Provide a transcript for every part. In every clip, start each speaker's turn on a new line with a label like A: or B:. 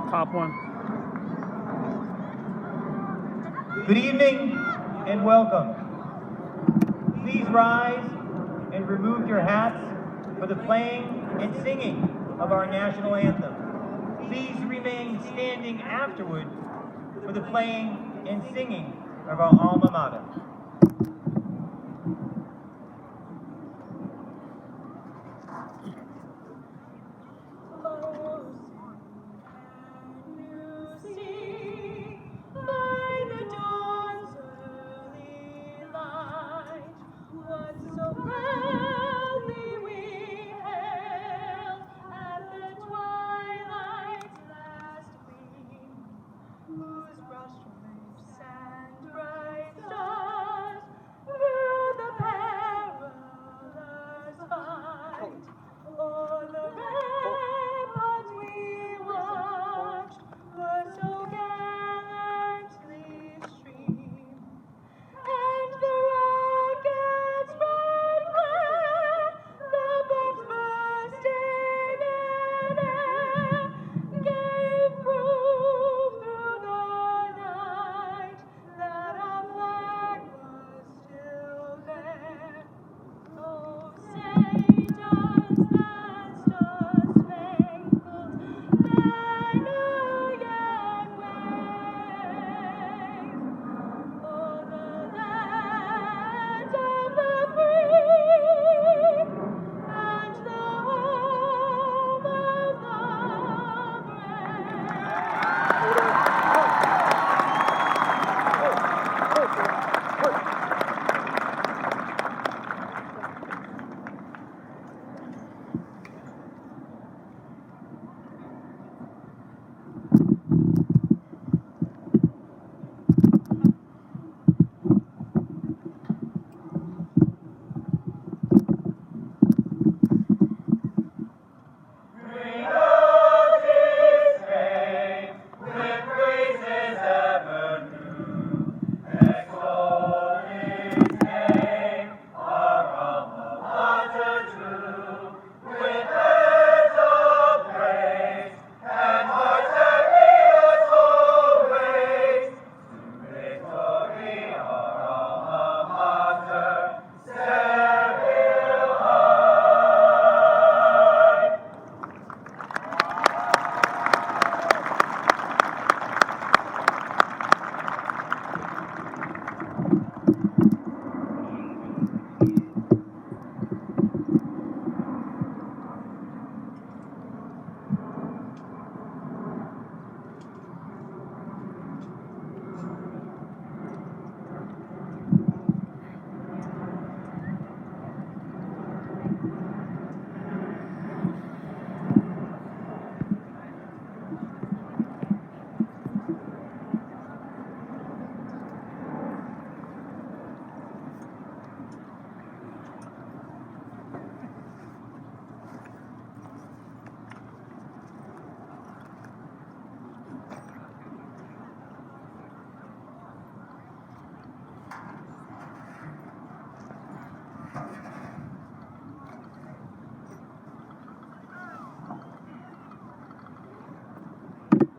A: Top one.
B: Good evening and welcome. Please rise and remove your hats for the playing and singing of our national anthem. Please remain standing afterward for the playing and singing of our alma mater.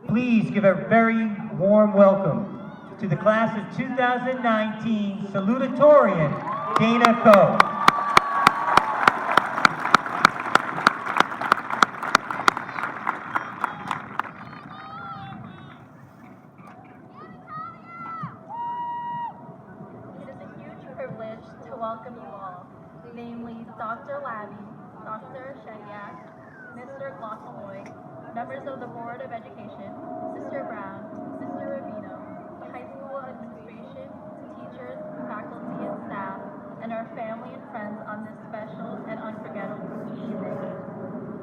B: Please give a very warm welcome to the class of 2019 Salutatorian, Dana Co.
C: It is a huge privilege to welcome you all, namely Dr. Labby, Dr. Shediak, Mr. Glossamoy, members of the Board of Education, Sister Brown, Mr. Rubino, the high school administration, teachers, faculty, and staff, and our family and friends on this special and unforgettable evening.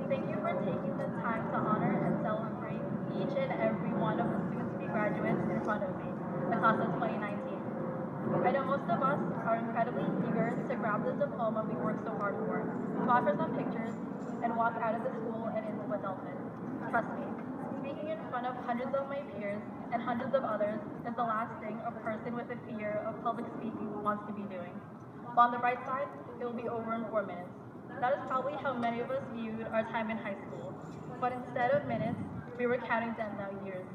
C: Thank you for taking the time to honor and celebrate each and every one of the soon-to-be graduates in front of me, the class of 2019. I know most of us are incredibly eager to grab the diploma we worked so hard for, offer some pictures, and walk out of the school and into adulthood. Trust me, speaking in front front of hundreds of my peers and hundreds of others is the last thing a person with a fear of public speaking wants to be doing. While on the bright side, it will be over in 4 minutes. That is probably how many of us viewed our time in high school. But instead of minutes, we were counting them now years.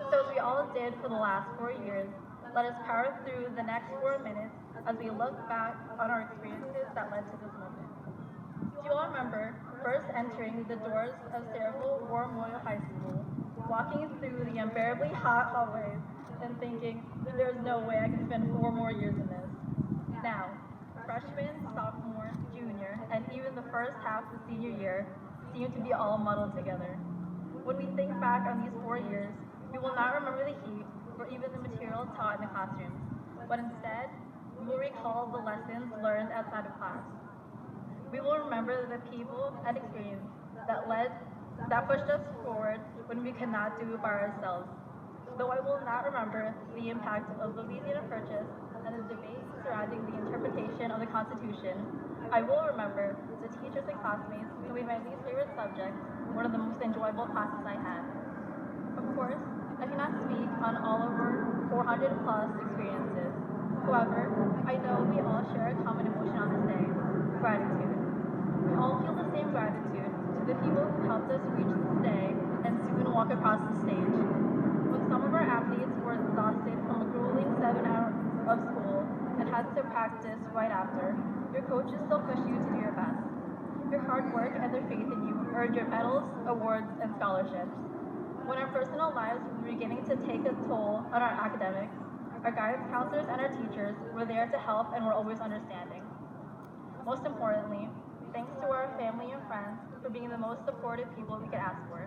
C: So as we all did for the last 4 years, let us power through the next 4 minutes as we look back on our experiences that led to this moment. Do you all remember first entering the doors of Cerebral War Memorial High School, walking through the unbearably hot hallways and thinking, there's no way I can spend 4 more years in this? Now, freshman, sophomore, junior, and even the first half of senior year seem to be all muddled together. When we think back on these 4 years, we will not remember the heat or even the material taught in the classrooms, but instead, we will recall the lessons learned outside of class. We will remember the people and experience that pushed us forward when we could not do it by ourselves. Though I will not remember the impact of the Louisiana Purchase and the debate surrounding the interpretation of the Constitution, I will remember the teachers and classmates who made my least favorite subject one of the most enjoyable classes I had. Of course, I cannot speak on all of our 400 plus experiences. However, I know we all share a common emotion on this day, gratitude. We all feel the same gratitude to the people who helped us reach this day and soon walk across the stage. When some of our athletes were exhausted from a grueling 7 hours of school and had to practice right after, your coaches still push you to do your best. Your hard work and their faith in you earned your medals, awards, and scholarships. When our personal lives were beginning to take a toll on our academics, our guidance counselors and our teachers were there to help and were always understanding. Most importantly, thanks to our family and friends for being the most supportive people we could ask for.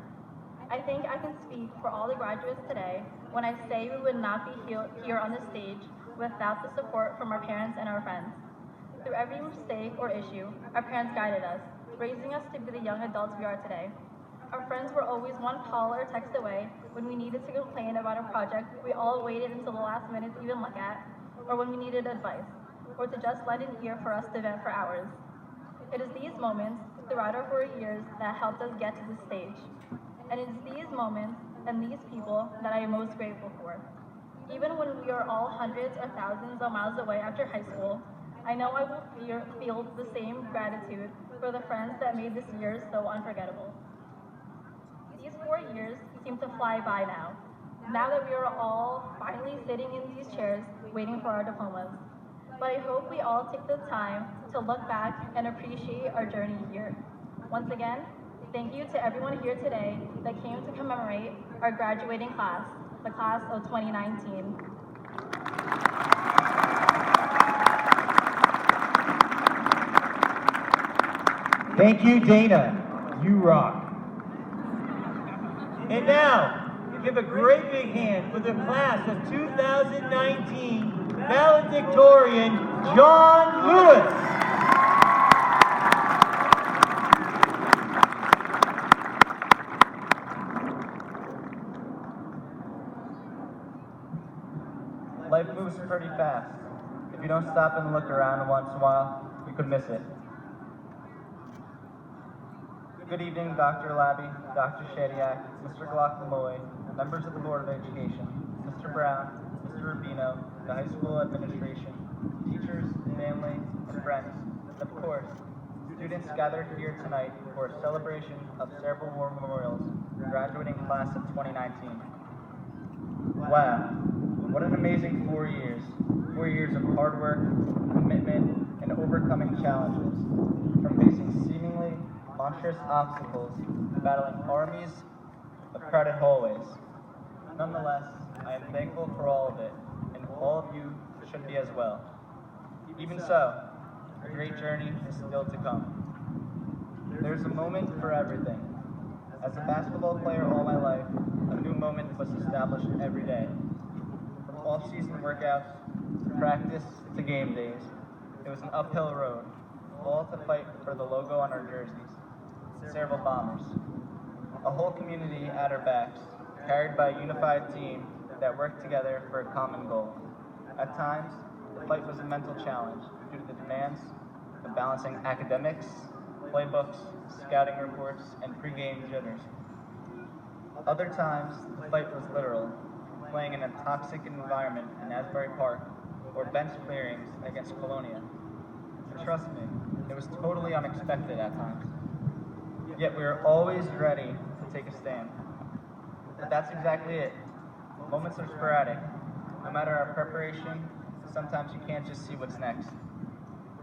C: I think I can speak for all the graduates today when I say we would not be here on this stage without the support from our parents and our friends. Through every mistake or issue, our parents guided us, raising us to be the young adults we are today. Our friends were always one call or text away when we needed to complain about a project we all waited until the last minute to even look at, or when we needed advice, or to just lend an ear for us to vent for hours. It is these moments throughout our 4 years that helped us get to this stage. And it is these moments and these people that I am most grateful for. Even when we are all hundreds or thousands of miles away after high school, I know I will feel the same gratitude for the friends that made this year so unforgettable. These 4 years seem to fly by now that we are all finally sitting in these chairs waiting for our diplomas. But I hope we all take the time to look back and appreciate our journey here. Once again, thank you to everyone here today that came to commemorate our graduating class, the class of 2019.
B: Thank you, Dana. You rock. And now, give a great big hand for the class of 2019 valedictorian, John Lewis.
A: Life moves pretty fast. If you don't stop and look around once in a while, you could miss it. Good evening, Dr. Labby, Dr. Shediak, Mr. Glockmalloy, members of the Board of Education, Mr. Brown, Mr. Rubino, the high school administration, teachers, family, and friends, and of course, students gathered here tonight for a celebration of Cerebral War Memorial's graduating class of 2019. Wow, what an amazing 4 years. 4 years of hard work, commitment, and overcoming challenges. From facing seemingly monstrous obstacles to battling armies of crowded hallways. Nonetheless, I am thankful for all of it, and all of you should be as well. Even so, a great journey is still to come. There's a moment for everything. As a basketball player all my life, a new moment was established every day. From off-season workouts, to practice, to game days, it was an uphill road, all to fight for the logo on our jerseys. Cerebral Bombers. A whole community at our backs, carried by a unified team that worked together for a common goal. At times, the fight was a mental challenge due to the demands of balancing academics, playbooks, scouting reports, and pregame jitters. Other times, the fight was literal, playing in a toxic environment in Asbury Park or bench clearings against Colonia. And trust me, it was totally unexpected at times. Yet we were always ready to take a stand. But that's exactly it. Moments are sporadic. No matter our preparation, sometimes you can't just see what's next.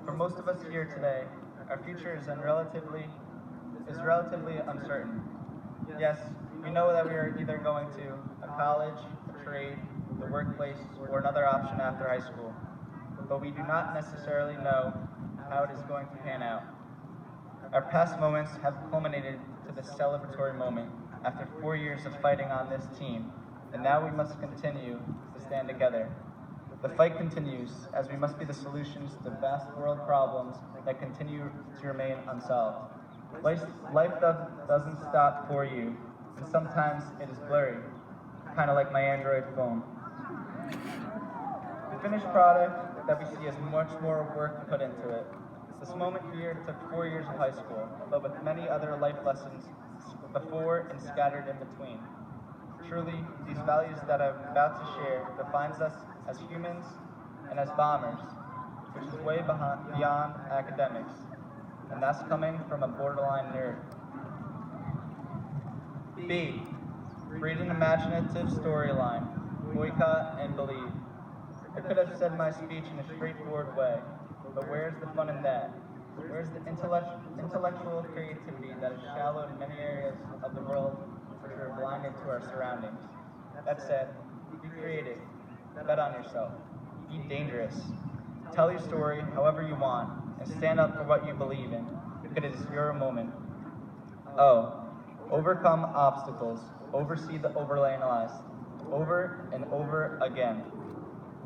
A: For most of us here today, our future is relatively uncertain. Yes, we know that we are either going to a college, a trade, the workplace, or another option after high school. But we do not necessarily know how it is going to pan out. Our past moments have culminated to this celebratory moment after 4 years of fighting on this team, and now we must continue to stand together. The fight continues as we must be the solutions to vast world problems that continue to remain unsolved. Life doesn't stop for you, and sometimes it is blurry, kind of like my Android phone. The finished product that we see has much more work put into it. This moment here took 4 years of high school, but with many other life lessons before and scattered in between. Truly, these values that I'm about to share defines us as humans and as bombers, which is way beyond academics, and that's coming from a borderline nerd. B. Read an imaginative storyline, boycott and believe. I could have said my speech in a straightforward way, but where's the fun in that? Where's the intellectual creativity that is shallow in many areas of the world which are blinded to our surroundings? That said, be creative, bet on yourself, be dangerous. Tell your story however you want, and stand up for what you believe in, because it is your moment. Oh, overcome obstacles, oversee the overanalyzed, over and over again.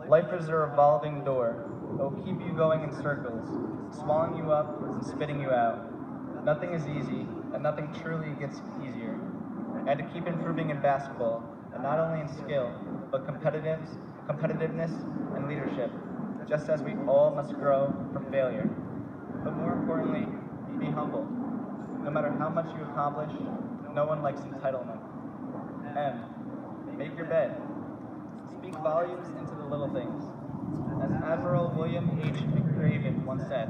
A: Life is a revolving door. It will keep you going in circles, swallowing you up and spitting you out. Nothing is easy, and nothing truly gets easier. I had to keep improving in basketball, and not only in skill, but competitiveness and leadership, just as we all must grow from failure. But more importantly, be humble. No matter how much you accomplish, no one likes entitlement. M. Make your bed. Speak volumes into the little things. As Admiral William H. McRaven once said,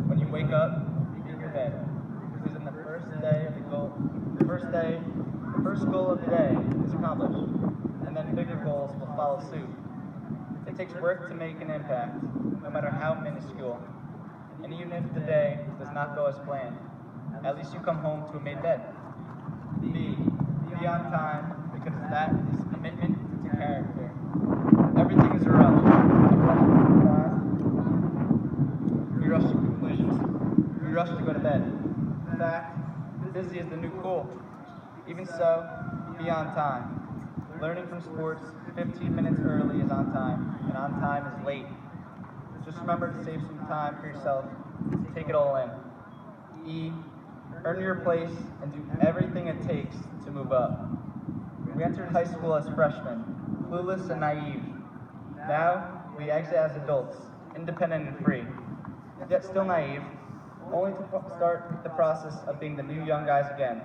A: when you wake up, make your bed. Because in the first goal of the day is accomplished, and then bigger goals will follow suit. It takes work to make an impact, no matter how minuscule. And even if the day does not go as planned, at least you come home to a made bed. B. Be on time, because that is commitment to character. Everything is a rush. We rush to conclusions. We rush to go to bed. In fact, busy is the new cool. Even so, be on time. Learning from sports, 15 minutes early is on time, and on time is late. Just remember to save some time for yourself. Take it all in. E. Earn your place and do everything it takes to move up. We entered high school as freshmen, clueless and naive. Now, we exit as adults, independent and free, yet still naive, only to start the process of being the new young guys again,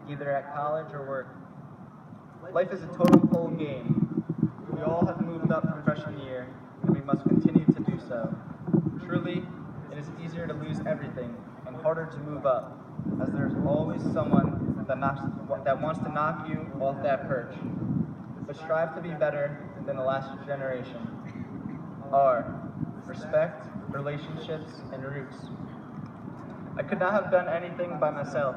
A: either at college or work. Life is a total full game. We all have moved up from freshman year, and we must continue to do so. Truly, it is easier to lose everything and harder to move up, as there's always someone that wants to knock you off that perch. But strive to be better than the last generation. R. Respect, relationships, and roots. I could not have done anything by myself.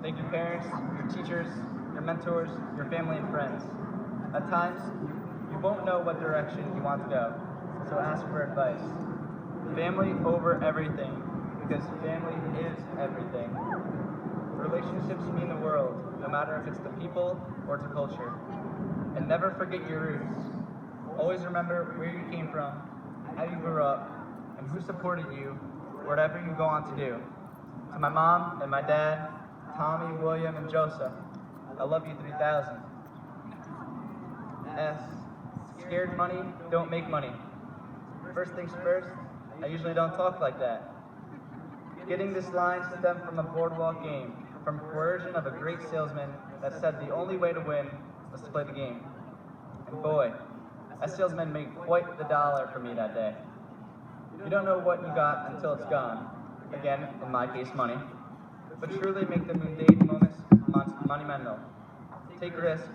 A: Thank you, parents, your teachers, your mentors, your family and friends. At times, you won't know what direction you want to go, so ask for advice. Family over everything, because family is everything. Relationships mean the world, no matter if it's to people or to culture. And never forget your roots. Always remember where you came from, how you grew up, and who supported you, whatever you go on to do. To my mom and my dad, Tommy, William, and Joseph, I love you 3000. S. Scared money don't make money. First things first, I usually don't talk like that. Getting this line stemmed from a boardwalk game, from coercion of a great salesman that said the only way to win was to play the game. And boy, that salesman made quite the dollar for me that day. You don't know what you got until it's gone. Again, in my case, money. But truly make the mundane moments monumental. Take risks,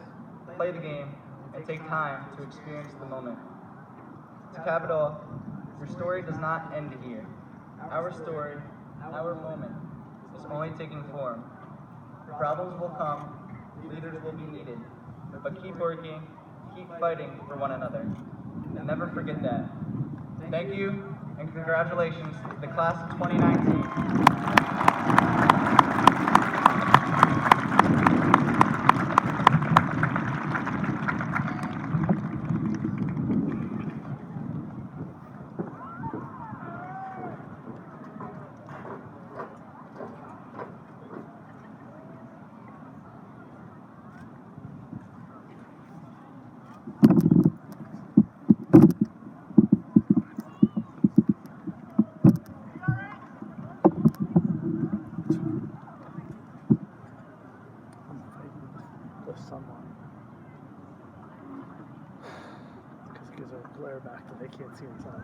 A: play the game, and take time to experience the moment. To cap it all, your story does not end here. Our story, our moment, is only taking form. Problems will come, leaders will be needed, but keep working, keep fighting for one another. And never forget that. Thank you, and congratulations to the class of 2019.
D: The sunlight. Because it gives a glare back that they can't see inside.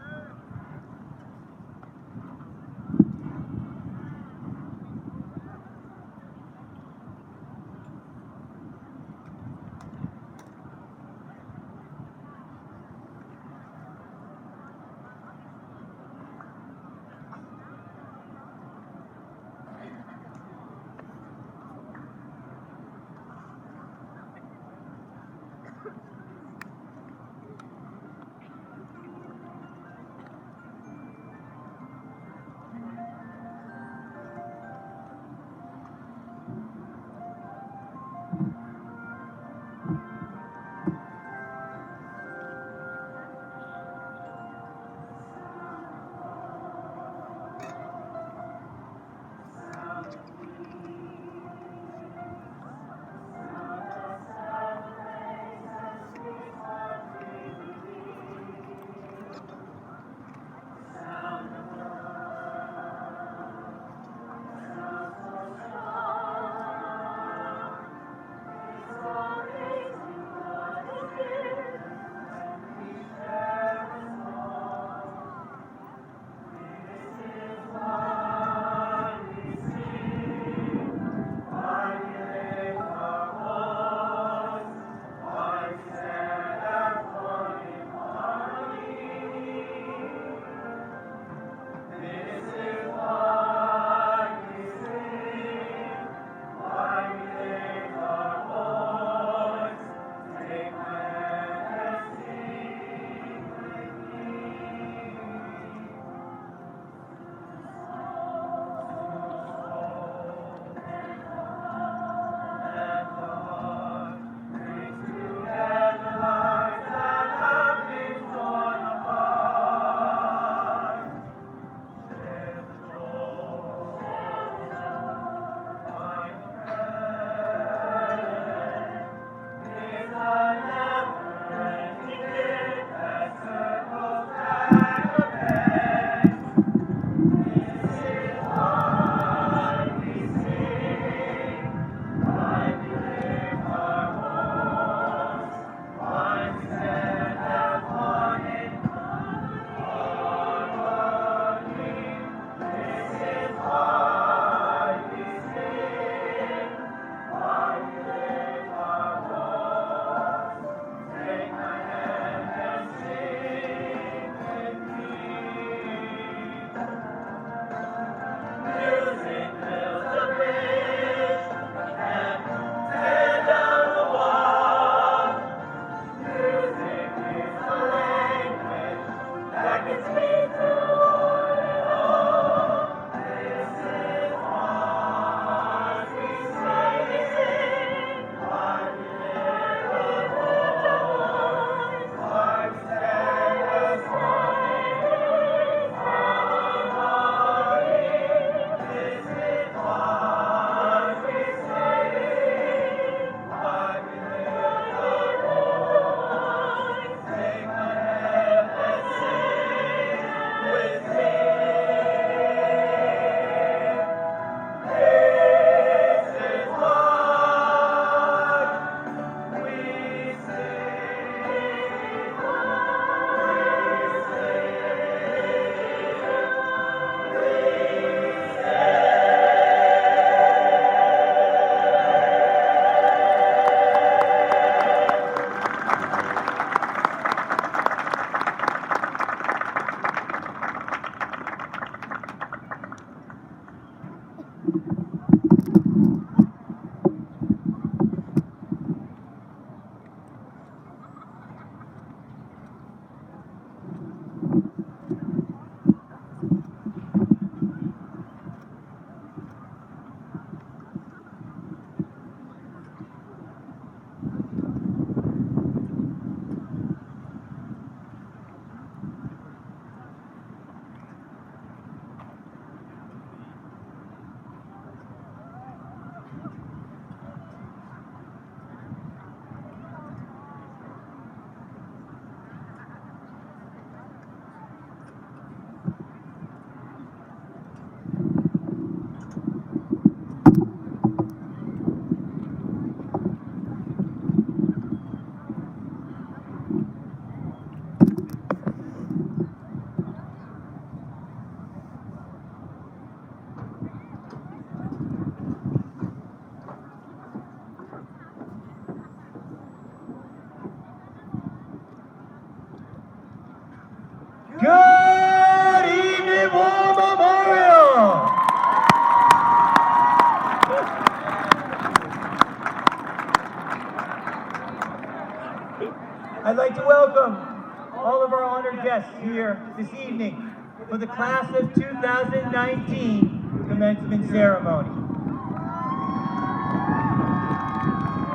B: guests here this evening for the class of 2019 commencement ceremony.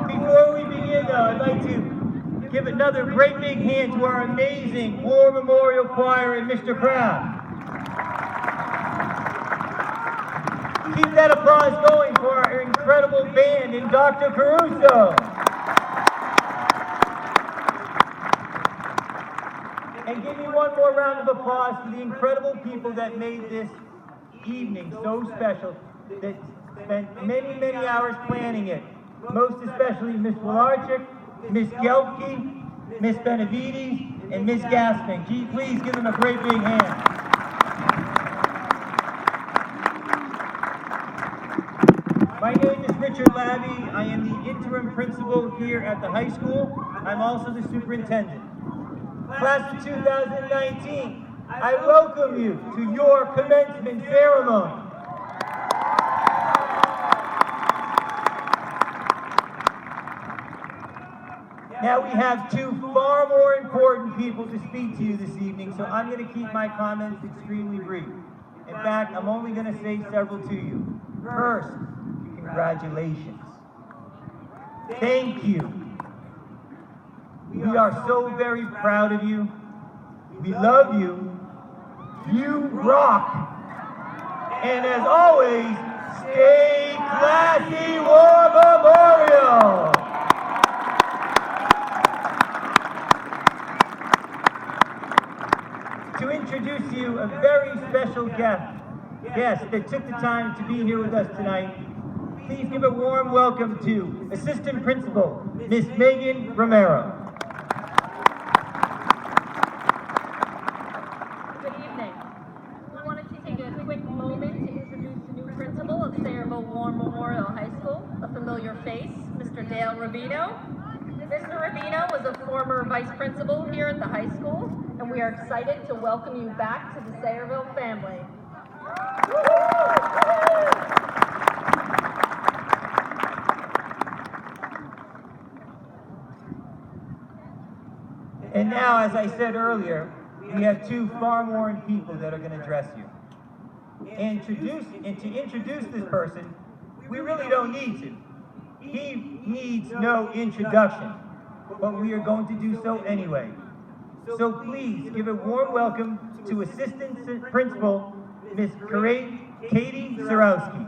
B: Before we begin though, I'd like to give another great big hand to our amazing War Memorial Choir and Mr. Crowd. Keep that applause going for our incredible band and Dr. Caruso. And give me one more round of applause for the incredible people that made this evening so special, that spent many, many hours planning it. Most especially Ms. Walarczyk, Ms. Gelke, Ms. Benavides, and Ms. Gasping. Please give them a great big hand. My name is Richard Labby. I am the interim principal here at the high school. I'm also the superintendent. Class of 2019, I welcome you to your commencement ceremony. Now we have two far more important people to speak to you this evening, so I'm going to keep my comments extremely brief. In fact, I'm only going to say several to you. First, congratulations. Thank you. We are so very proud of you. We love you. You rock. And as always, stay classy, War Memorial. To introduce you a very special guest that took the time to be here with us tonight, please give a warm welcome to Assistant Principal, Miss Megan Romero.
C: Good evening. We wanted to take a quick moment to introduce the new principal of Sayreville War Memorial High School, a familiar face, Mr. Dale Rubino. Mr. Rubino was a former vice principal here at the high school, and we are excited to welcome you back to the Sayreville family.
B: And now, as I said earlier, we have two far more people that are going to address you. And to introduce this person, we really don't need to. He needs no introduction, but we are going to do so anyway. So please give a warm welcome to Assistant Principal, Miss Katie Zarowski.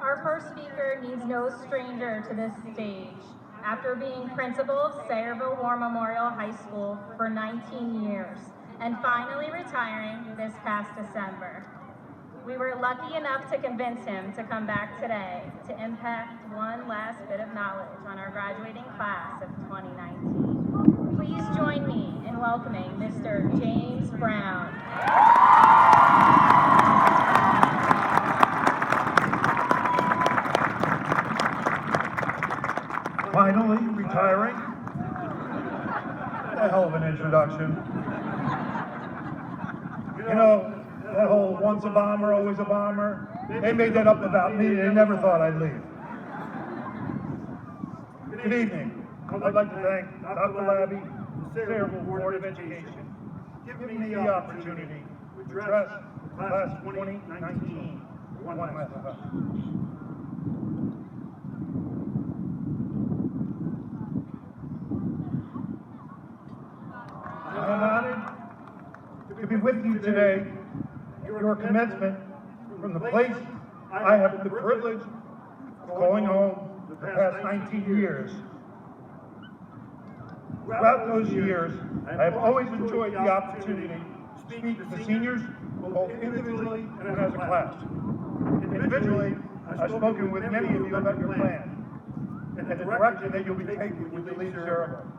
C: Our first speaker needs no stranger to this stage. After being principal of Sayreville War Memorial High School for 19 years and finally retiring this past December, we were lucky enough to convince him to come back today to impact one last bit of knowledge on our graduating class of 2019. Please join me in welcoming Mr. James Brown.
E: Finally retiring? A hell of an introduction. You know, that whole once a bomber, always a bomber, they made that up about me. They never thought I'd leave. Good evening. I'd like to thank Dr. Labby, the Sayreville Board of Education, giving me the opportunity to address the class of 2019 one last time. I'm honored to be with you today at your commencement from the place I have the privilege of calling home the past 19 years. Throughout those years, I have always enjoyed the opportunity to speak to the seniors, both individually and as a class. Individually, I've spoken with many of you about your plan and the direction that you'll be taking with the lead ceremony.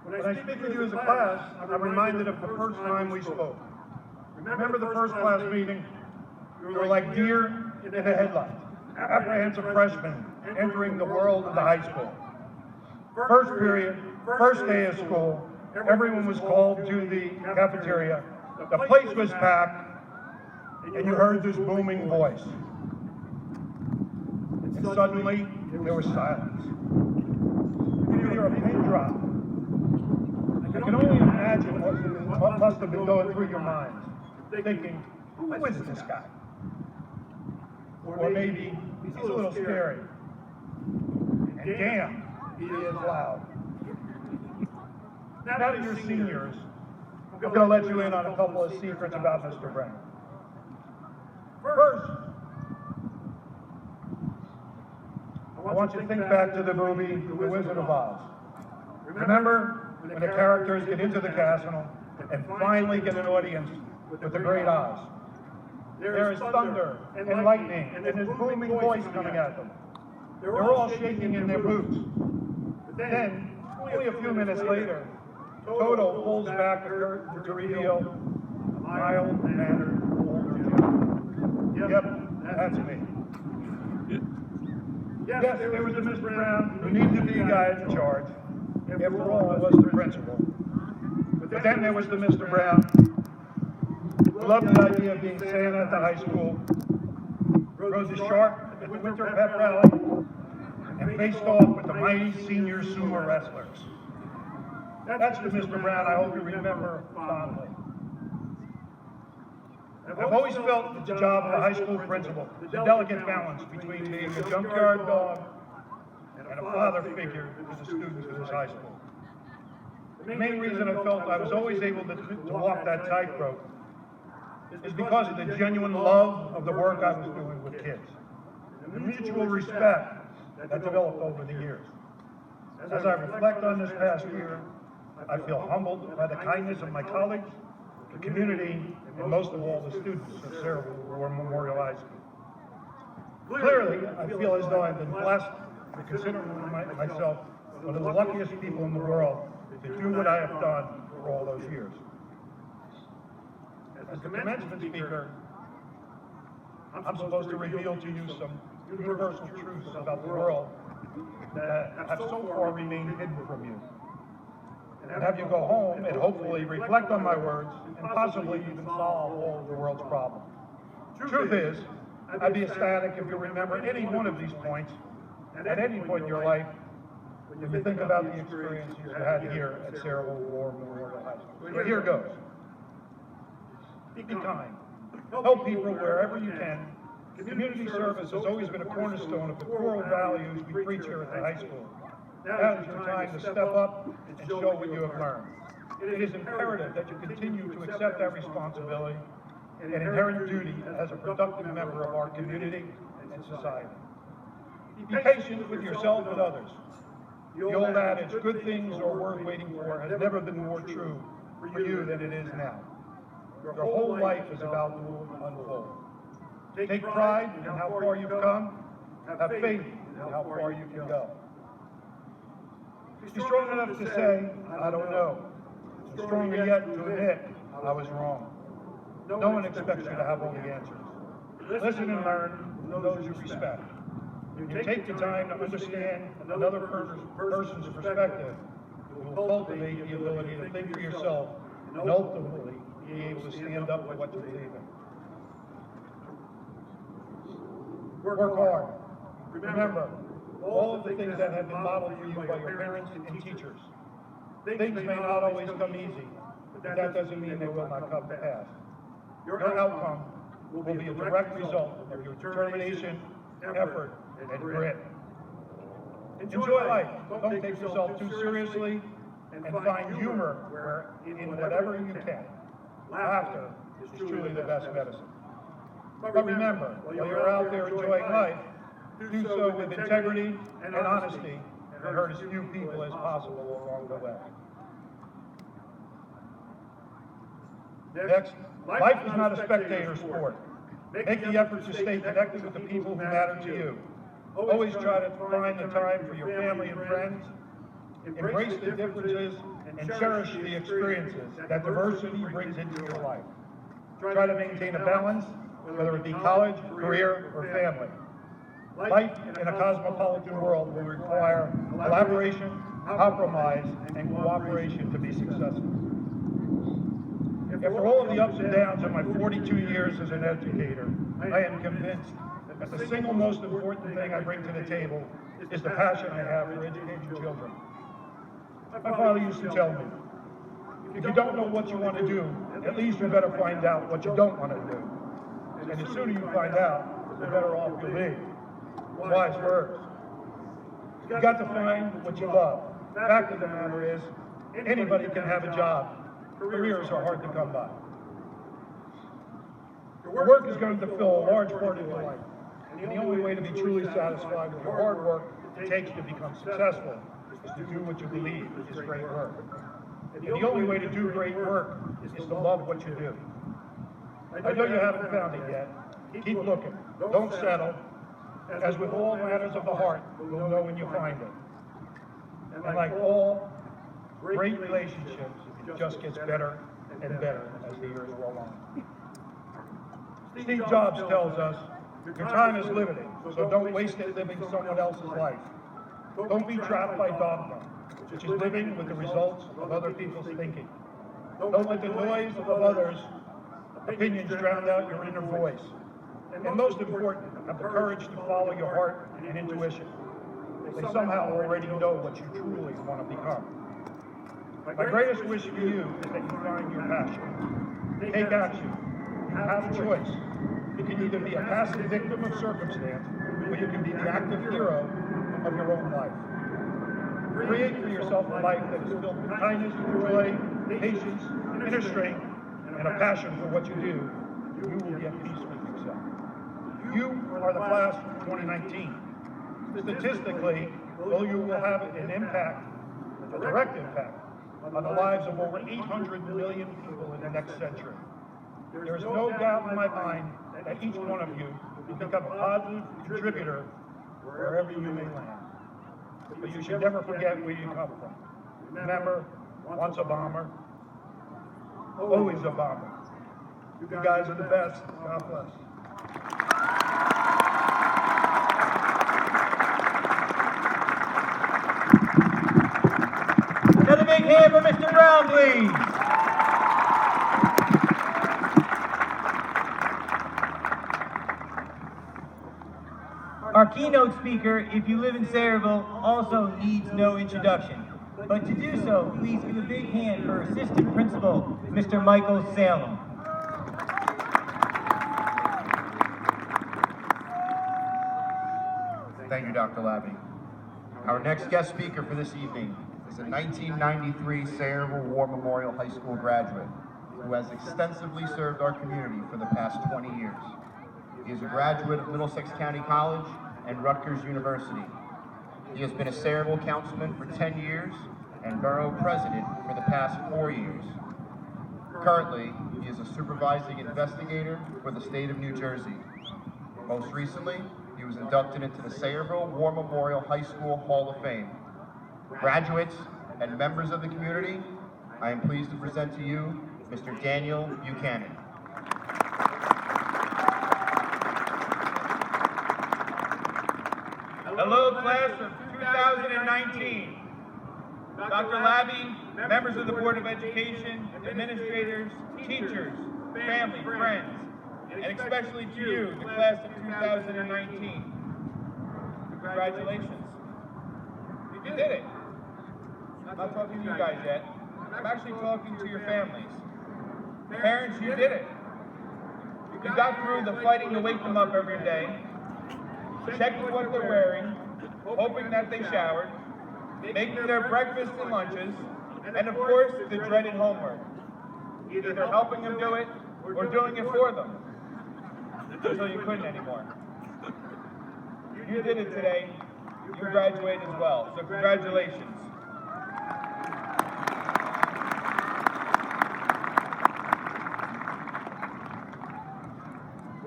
E: When I speak with you as a class, I'm reminded of the first time we spoke. Remember the first class meeting? You were like deer in the headlights, apprehensive freshmen entering the world of the high school. First period, first day of school, everyone was called to the cafeteria. The place was packed, and you heard this booming voice. And suddenly, there was silence. You could hear a pin drop. I can only imagine what must have been going through your minds, thinking, who is this guy? Or maybe, he's a little scary. And damn, he is loud. Now that you're seniors, I'm going to let you in on a couple of secrets about Mr. Brown. First, I want you to think back to the movie The Wizard of Oz. Remember when the characters get into the castle and finally get an audience with the great Oz? There is thunder and lightning and his booming voice coming at them. They're all shaking in their boots. But then, only a few minutes later, Toto pulls back the curtain to reveal a mild-mannered older gentleman. Yep, that's me. Yes, there was a Mr. Brown who needed to be the guy in charge. After all, I was the principal. But then there was the Mr. Brown who loved the idea of being Santa at the high school, rode the shark at the winter pep rally, and faced off with the mighty senior sumo wrestlers. That's the Mr. Brown I hope you remember fondly. I've always felt that the job of a high school principal is a delicate balance between being a junkyard dog and a father figure to the students of this high school. The main reason I felt I was always able to walk that tightrope is because of the genuine love of the work I was doing with kids, and the mutual respect that developed over the years. As I reflect on this past year, I feel humbled by the kindness of my colleagues, the community, and most of all, the students of Sarah Memorial High School. Clearly, I feel as though I've been blessed to consider myself one of the luckiest people in the world to do what I have done for all those years. As the commencement speaker, I'm supposed to reveal to you some universal truths about the world that have so far remained hidden from you. And have you go home and hopefully reflect on my words and possibly even solve all of the world's problems. Truth is, I'd be ecstatic if you remember any one of these points at any point in your life when you think about the experience you had here at Sarah Memorial High School. So here goes. Be kind. Help people wherever you can. Community service has always been a cornerstone of the core values we preach here at the high school. Now is your time to step up and show what you have learned. It is imperative that you continue to accept that responsibility and inherent duty as a productive member of our community and society. Be patient with yourself and others. The old adage, good things are worth waiting for, has never been more true for you than it is now. Your whole life is about to unfold. Take pride in how far you've come. Have faith in how far you can go. Be strong enough to say, I don't know. And stronger yet to admit, I was wrong. No one expects you to have all the answers. Listen and learn from those you respect. When you take the time to understand another person's perspective, you will cultivate the ability to think for yourself and ultimately be able to stand up for what you believe in. Work hard. Remember, all of the things that have been modeled for you by your parents and teachers. Things may not always come easy, but that doesn't mean they will not come to pass. Your outcome will be a direct result of your determination, effort, and grit. Enjoy life. Don't take yourself too seriously, and find humor in whatever you can. Laughter is truly the best medicine. But remember, while you're out there enjoying life, do so with integrity and honesty, and hurt as few people as possible along the way. Next, life is not a spectator sport. Make the effort to stay connected with the people who matter to you. Always try to find the time for your family and friends. Embrace the differences and cherish the experiences that diversity brings into your life. Try to maintain a balance, whether it be college, career, or family. Life in a cosmopolitan world will require collaboration, compromise, and cooperation to be successful. After all of the ups and downs of my 42 years as an educator, I am convinced that the single most important thing I bring to the table is the passion I have for educating children. My father used to tell me, if you don't know what you want to do, at least you better find out what you don't want to do. And the sooner you find out, the better off you'll be. Wise words. You got to find what you love. Fact of the matter is, anybody can have a job. Careers are hard to come by. Your work is going to fill a large part of your life. And the only way to be truly satisfied with your hard work it takes to become successful is to do what you believe is great work. And the only way to do great work is to love what you do. I know you haven't found it yet. Keep looking. Don't settle. As with all matters of the heart, you'll know when you find it. And like all great relationships, it just gets better and better as the years roll on. Steve Jobs tells us, your time is limited, so don't waste it living someone else's life. Don't be trapped by dogma, which is living with the results of other people's thinking. Don't let the noise of others' opinions drown out your inner voice. And most important, have the courage to follow your heart and intuition. They somehow already know what you truly want to become. My greatest wish for you is that you find your passion. Take action. You have a choice. You can either be a passive victim of circumstance, or you can be the active hero of your own life. Create for yourself a life that is filled with kindness, joy, patience, inner strength, and a passion for what you do. You will be at peace with yourself. You are the class of 2019. Statistically, though you will have an impact, a direct impact, on the lives of over 800 million people in the next century. There is no doubt in my mind that each one of you will become a positive contributor wherever you may land. But you should never forget where you come from. Remember, once a bomber, always a bomber. You guys are the best. God bless.
B: Another big hand for Mr. Brown, please. Our keynote speaker, if you live in Sayreville, also needs no introduction. But to do so, please give a big hand for Assistant Principal, Mr. Michael Salem.
F: Thank you, Dr. Labby. Our next guest speaker for this evening is a 1993 Sayreville War Memorial High School graduate who has extensively served our community for the past 20 years. He is a graduate of Middlesex County College and Rutgers University. He has been a Sayreville councilman for 10 years and borough president for the past 4 years. Currently, he is a supervising investigator for the state of New Jersey. Most recently, he was inducted into the Sayreville War Memorial High School Hall of Fame. Graduates and members of the community, I am pleased to present to you Mr. Daniel Buchanan.
B: Hello, class of 2019. Dr. Labby, members of the Board of Education, administrators, teachers, family, friends, and especially to you, the class of 2019. Congratulations. You did it. I'm not talking to you guys yet. I'm actually talking to your families. Parents, you did it. You got through the fighting to wake them up every day, checking what they're wearing, hoping that they showered, making their breakfasts and lunches, and of course, the dreaded homework. Either helping them do it or doing it for them, until you couldn't anymore. You did it today. You graduated as well, so congratulations.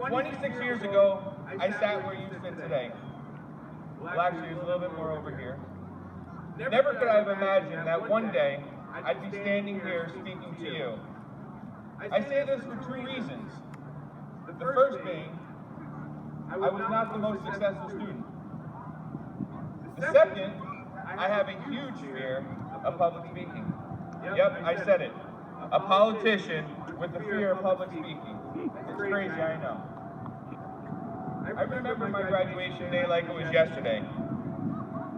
B: "26 years ago, I sat where you sit today. Well, actually, it was a little bit more over here. Never could I have imagined that one day I'd be standing here speaking to you. I say this for two reasons. The first being, I was not the most successful student. The second, I have a huge fear of public speaking. Yep, I said it. A politician with the fear of public speaking. It's crazy, I know.
G: I remember my graduation day like it was yesterday.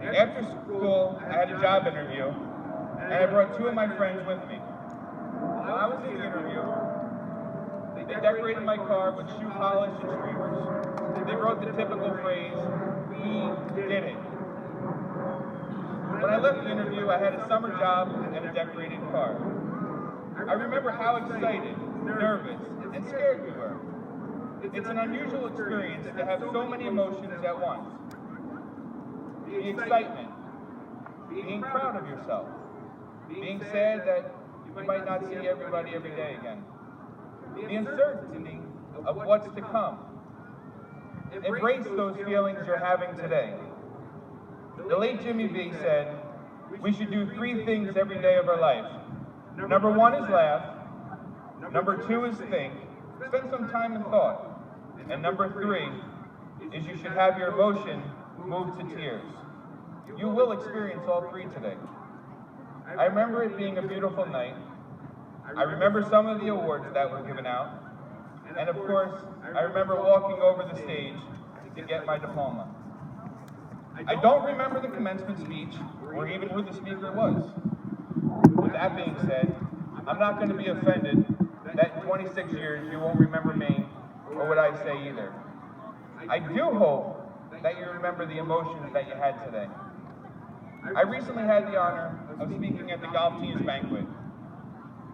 G: After school, I had a job interview, and I brought 2 of my friends with me. While I was in the interview, they decorated my car with shoe polish and streamers. They wrote the typical phrase, "We did it." When I left the interview, I had a summer job and a decorated car. I remember how excited, nervous, and scared we were. It's an unusual experience to have so many emotions at once. The excitement, being proud of yourself, being sad that you might not see everybody every day again. The uncertainty of what's to come. Embrace those feelings you're having today. The late Jimmy B said, we should do 3 things every day of our life. Number 1 is laugh. Number 2 is think. Spend some time in thought. And number 3 is you should have your emotion move to tears. You will experience all 3 today. I remember it being a beautiful night. I remember some of the awards that were given out. And of course, I remember walking over the stage to get my diploma. I don't remember the commencement speech or even who the speaker was. With that being said, I'm not going to be offended that in 26 years you won't remember me or what I say either. I do hope that you remember the emotions that you had today. I recently had the honor of speaking at the golf team's banquet.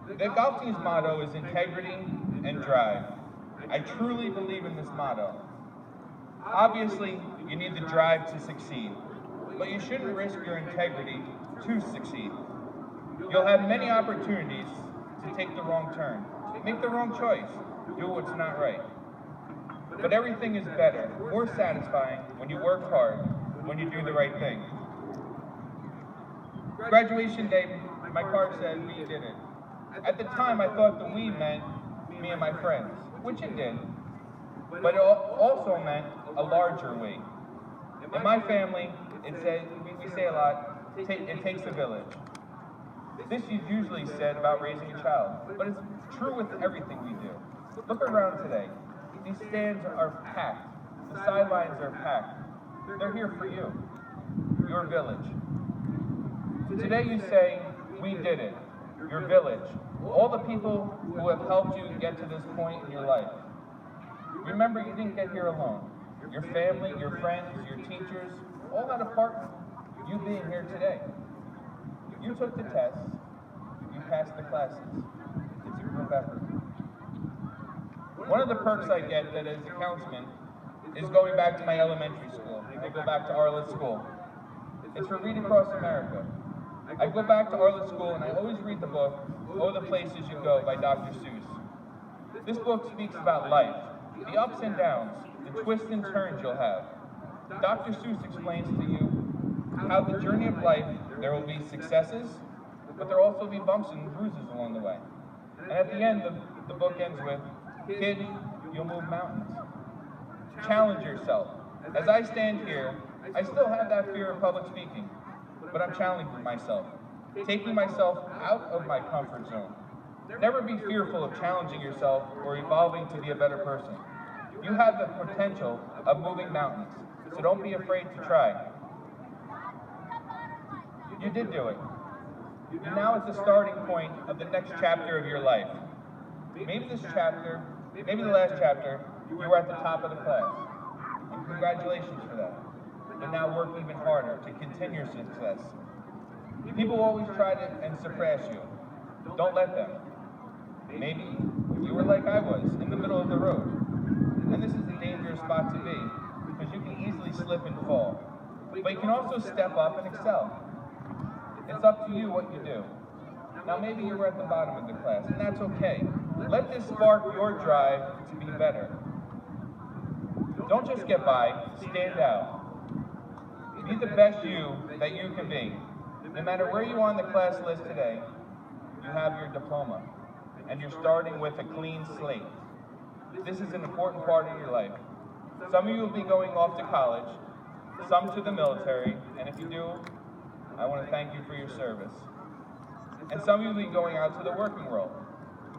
G: The golf team's motto is integrity and drive. I truly believe in this motto. Obviously, you need the drive to succeed, but you shouldn't risk your integrity to succeed. You'll have many opportunities to take the wrong turn, make the wrong choice, do what's not right. But everything is better, more satisfying when you work hard, when you do the right thing. Graduation day, my card said, "We did it." At the time, I thought the "we" meant me and my friends, which it did. But it also meant a larger "we." In my family, we say a lot, it takes a village. This is usually said about raising a child, but it's true with everything we do. Look around today. These stands are packed. The sidelines are packed. They're here for you, your village. Today you say, "We did it," your village, all the people who have helped you get to this point in your life. Remember, you didn't get here alone. Your family, your friends, your teachers, all had a part in you being here today. You took the tests, you passed the classes. It's a group effort. One of the perks I get that as a councilman is going back to my elementary school. I go back to Arlett School. It's for Read Across America. I go back to Arlett School and I always read the book, Oh, the Places You Go by Dr. Seuss. This book speaks about life, the ups and downs, the twists and turns you'll have. Dr. Seuss explains to you how the journey of life, there will be successes, but there will also be bumps and bruises along the way. And at the end, the book ends with, "Kid, you'll move mountains." Challenge yourself. As I stand here, I still have that fear of public speaking, but I'm challenging myself, taking myself out of my comfort zone. Never be fearful of challenging yourself or evolving to be a better person. You have the potential of moving mountains, so don't be afraid to try. You did do it. You're now at the starting point of the next chapter of your life. Maybe this chapter, maybe the last chapter, you were at the top of the class. And congratulations for that. But now work even harder to continue your success. People always try to and suppress you. Don't let them. Maybe you were like I was, in the middle of the road. And this is a dangerous spot to be, because you can easily slip and fall. But you can also step up and excel. It's up to you what you do. Now maybe you were at the bottom of the class, and that's okay. Let this spark your drive to be better. Don't just get by, stand out. Be the best you that you can be. No matter where you are on the class list today, you have your diploma, and you're starting with a clean slate. This is an important part of your life. Some of you will be going off to college, some to the military, and if you do, I want to thank you for your service. And some of you will be going out to the working world.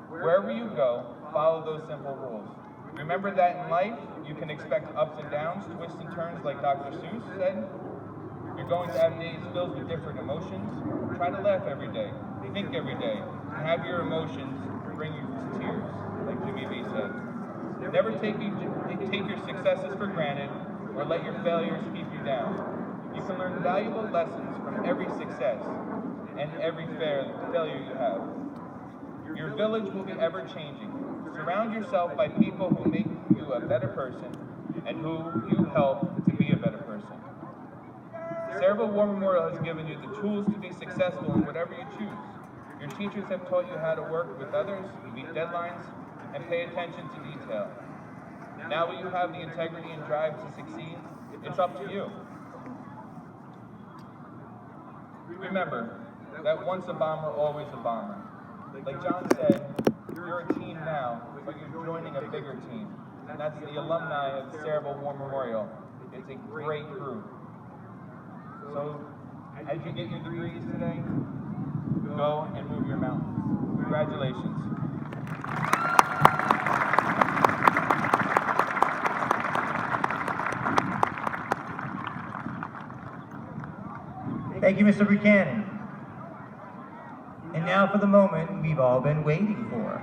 G: Wherever you go, follow those simple rules. Remember that in life, you can expect ups and downs, twists and turns like Dr. Seuss said. You're going to have days filled with different emotions. Try to laugh every day, think every day, and have your emotions bring you to tears, like Jimmy V said. Never take your successes for granted or let your failures keep you down. You can learn valuable lessons from every success and every failure you have. Your village will be ever-changing. Surround yourself by people who make you a better person and who you help to be a better person. Cerebral War Memorial has given you the tools to be successful in whatever you choose. Your teachers have taught you how to work with others, meet deadlines, and pay attention to detail. Now that you have the integrity and drive to succeed, it's up to you. Remember that once a bomber, always a bomber. Like John said, you're a team now, but you're joining a bigger team. And that's the alumni of Cerebral War Memorial. It's a great group. So, as you get your degrees today, go and move your mountains. Congratulations.
B: Thank you, Mr. Buchanan. And now for the moment we've all been waiting for.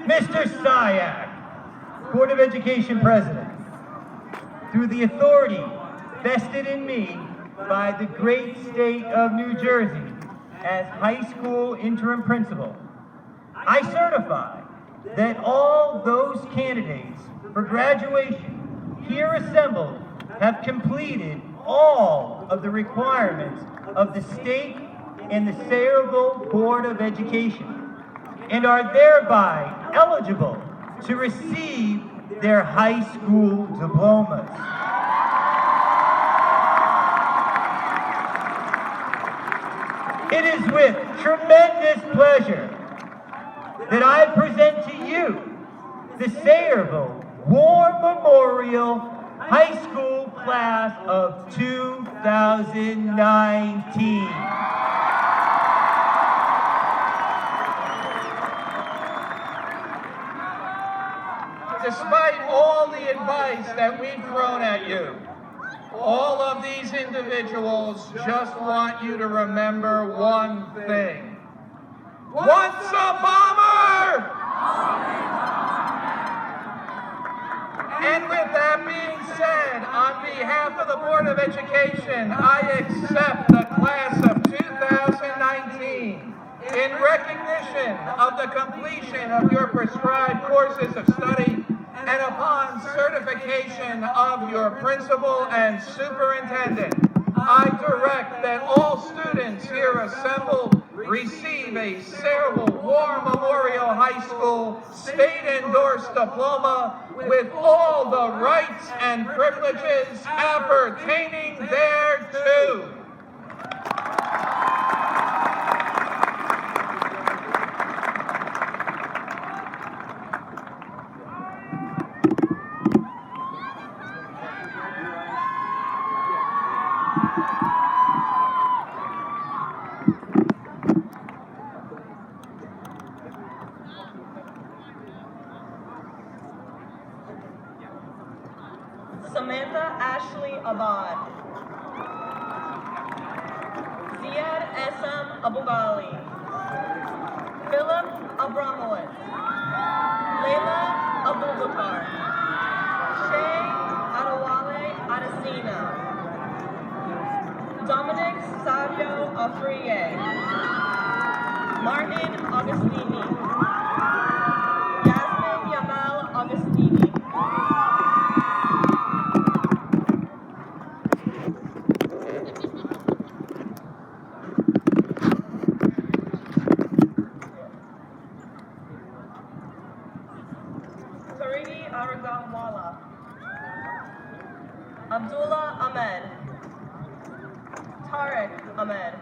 B: Mr. Syak, Board of Education President, through the authority vested in me by the great state of New Jersey as high school interim principal, I certify that all those candidates for graduation here assembled have completed all of the requirements of the state and the Sayreville Board of Education and are thereby eligible to receive their high school diplomas. It is with tremendous pleasure that I present to you the Sayreville War Memorial High School Class of 2019.
H: Despite all the advice that we've thrown at you, all of these individuals just want you to remember one thing. Once a bomber! And with that being said, on behalf of the Board of Education, I accept the class of 2019 in recognition of the completion of your prescribed courses of study and upon certification of your principal and superintendent. I direct that all students here assembled receive a Sayreville War Memorial High School state-endorsed diploma with all the rights and privileges appertaining thereto.
I: Samantha Ashley Abad, Ziad Essam Abugali, Philip Abramowitz, Layla Abubakar, Shay Adewale Adesina, Dominic Savio Afriye, Martin Augustini, Yasmin Yamal Augustini, Aragamwala, Abdullah Ahmed, Tarek Ahmed,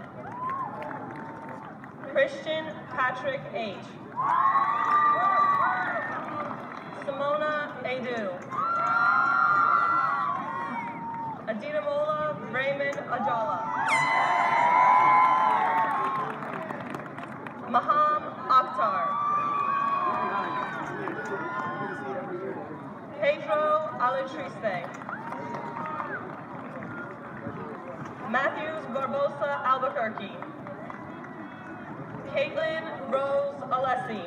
I: Christian Patrick H, Simona Adu, Adinamola Raymond Ajala, Maham Akhtar. Pedro Alutriste. Matthews Barbosa Albuquerque. Caitlin Rose Alessi.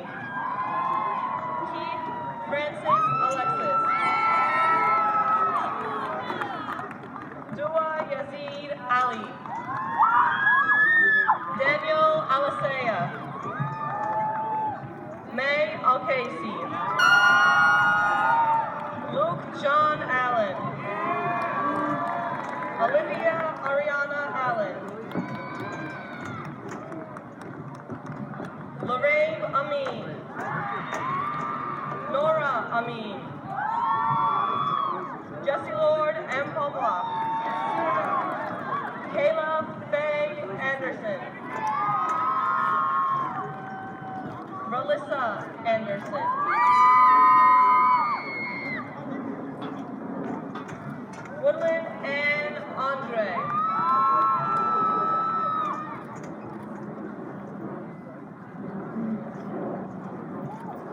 I: Keith Francis Alexis. Dua Yazid Ali. Daniel Alasea. May Alcasi. Luke John Allen. Olivia Ariana Allen. Lorraine Amin. Nora Amin. Jessie Lord M. Pomla. Kayla Faye Anderson. Melissa Anderson. Woodland Ann Andre.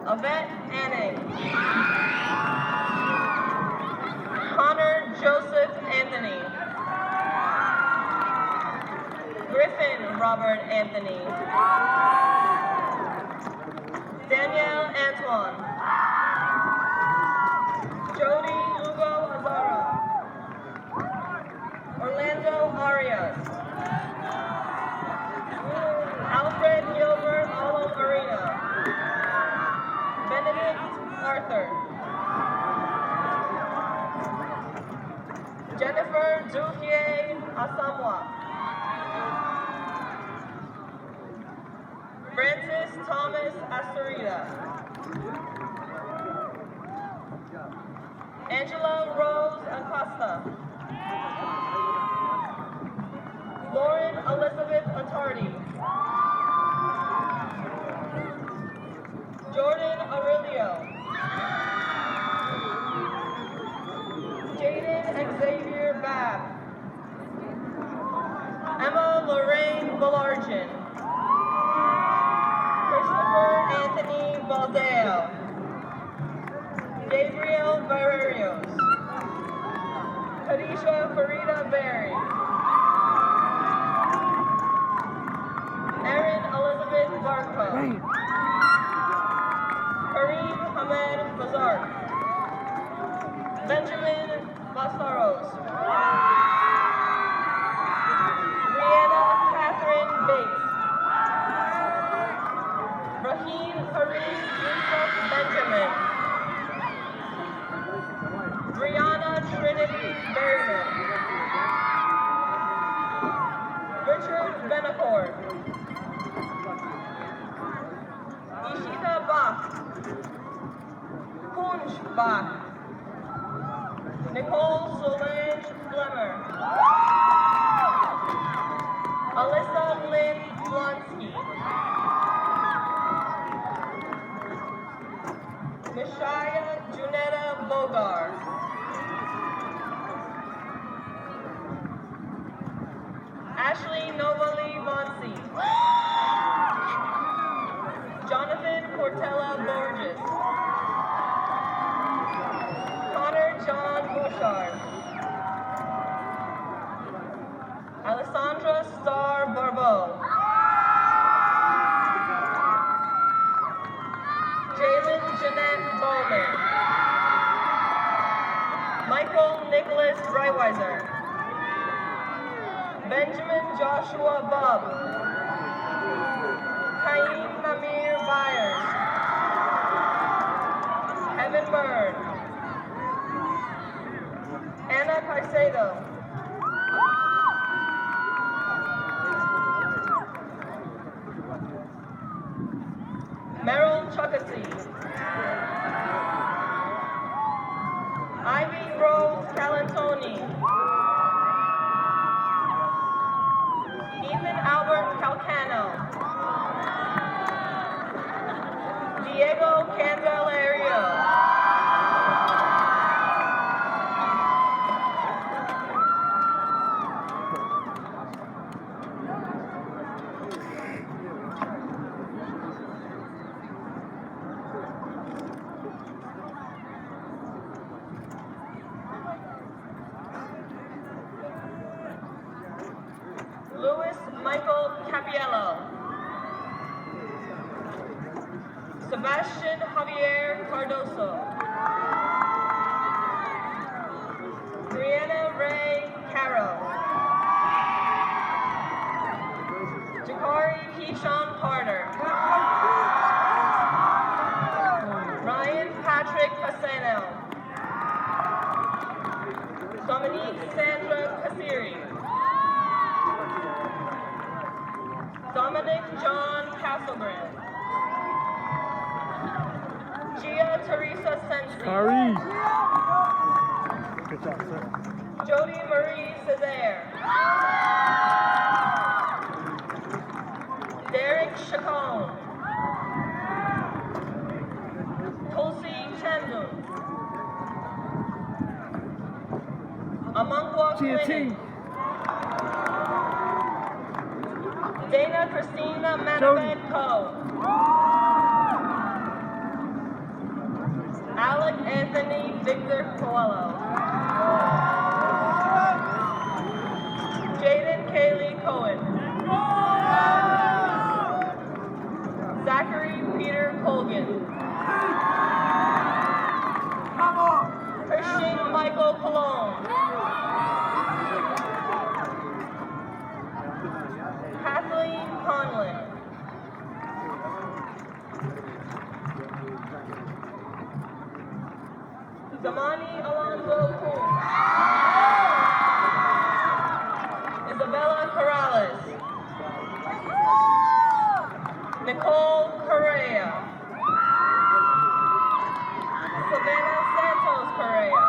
I: Yvette Anning. Connor Joseph Anthony. Griffin Robert Anthony. Danielle Antoine. Jody Lugo Azara. Orlando Arias. Alfred Gilbert Olo Marina. Benedict Arthur. Jennifer Duvier Asamoah. Francis Thomas Astorita. Angela Rose Acosta. Lauren Elizabeth Attardi. Jordan Aurelio. Jaden Xavier Babb. Emma Lorraine Ballargen. Christopher Anthony Baldeo. Gabriel Barrios. Khadisha Farida Berry. Erin Elizabeth Barco. Kareem Hamed Bazar. Benjamin Bastaros. Brianna Catherine Bates. Rahim Kareem Yusuf Benjamin. Brianna Trinity Berryman. Richard Benacourt. Ishita Bach. Kunj Bach. Nicole Solange Flemmer. Alyssa Lynn Blonsky. Mishaya Junetta Bogar. Ashley Novali Vonsi. Jonathan Portela Borges. Connor John Bouchard. Alessandra Starr Barbeau. Jalen Jeanette Bowman. Michael Nicholas Breitweiser. Benjamin Joshua Bubb. Kaim Namir Byers. Evan Byrne. Anna Caicedo. Meryl Chukasi. Ivy Rose Calantoni. Ethan Albert Calcano. Diego Candelario. Louis Michael Capiello. Sebastian Javier Cardoso. Brianna Ray Caro. Jakari Keyshawn Carter. Ryan Patrick Pasano. Dominique Sandra Casiri. Dominic John Castlegren. Gia Teresa Sensi.
D: Kari. Good job, sir.
I: Jody Marie Césaire. Derek Chacon. Tulsi Chandu. Amankwa Clinic. Dana Christina Manavan Coe. Alec Anthony Victor Coelho. Jaden Kaylee Cohen. Zachary Peter Colgan. Christian Michael Cologne. Kathleen Conlon. Zamani Alonso Coombs. Isabella Corrales. Nicole Correa. Savannah Santos Correa.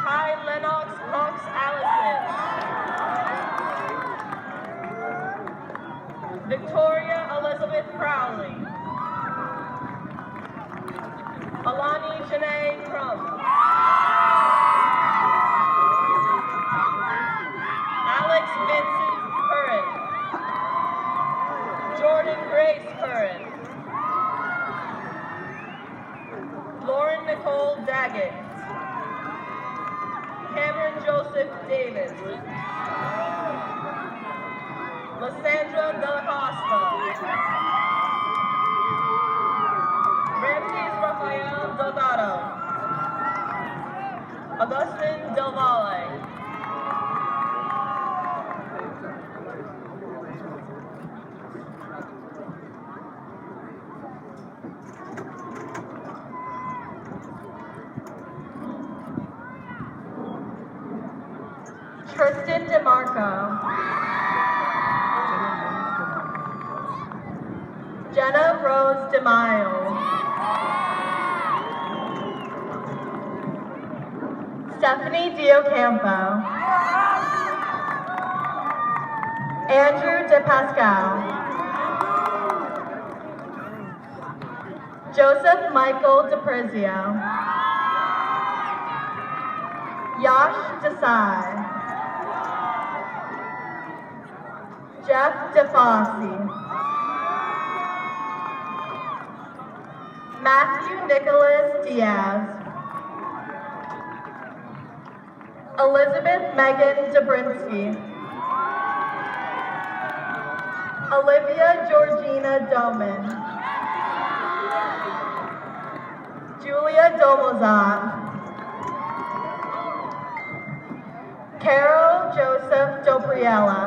I: Kai Lennox Cox Allison. Victoria Elizabeth Crowley. Alani Janae Crump. Alex Vincent Curran. Jordan Grace Curran. Lauren Nicole Daggett. Cameron Joseph Davis. Lysandra Della Costa. Ramses Rafael Delgado. Augustin Del Valle. Tristan DeMarco. Jenna Rose DeMille. Stephanie Diocampo. Andrew DePascal. Joseph Michael DePrizio. Yash Desai. Jeff DeFosse. Matthew Nicholas Diaz. Elizabeth Megan Dobrinsky. Olivia Georgina Doman. Julia Domozat. Carol Joseph Dopriella.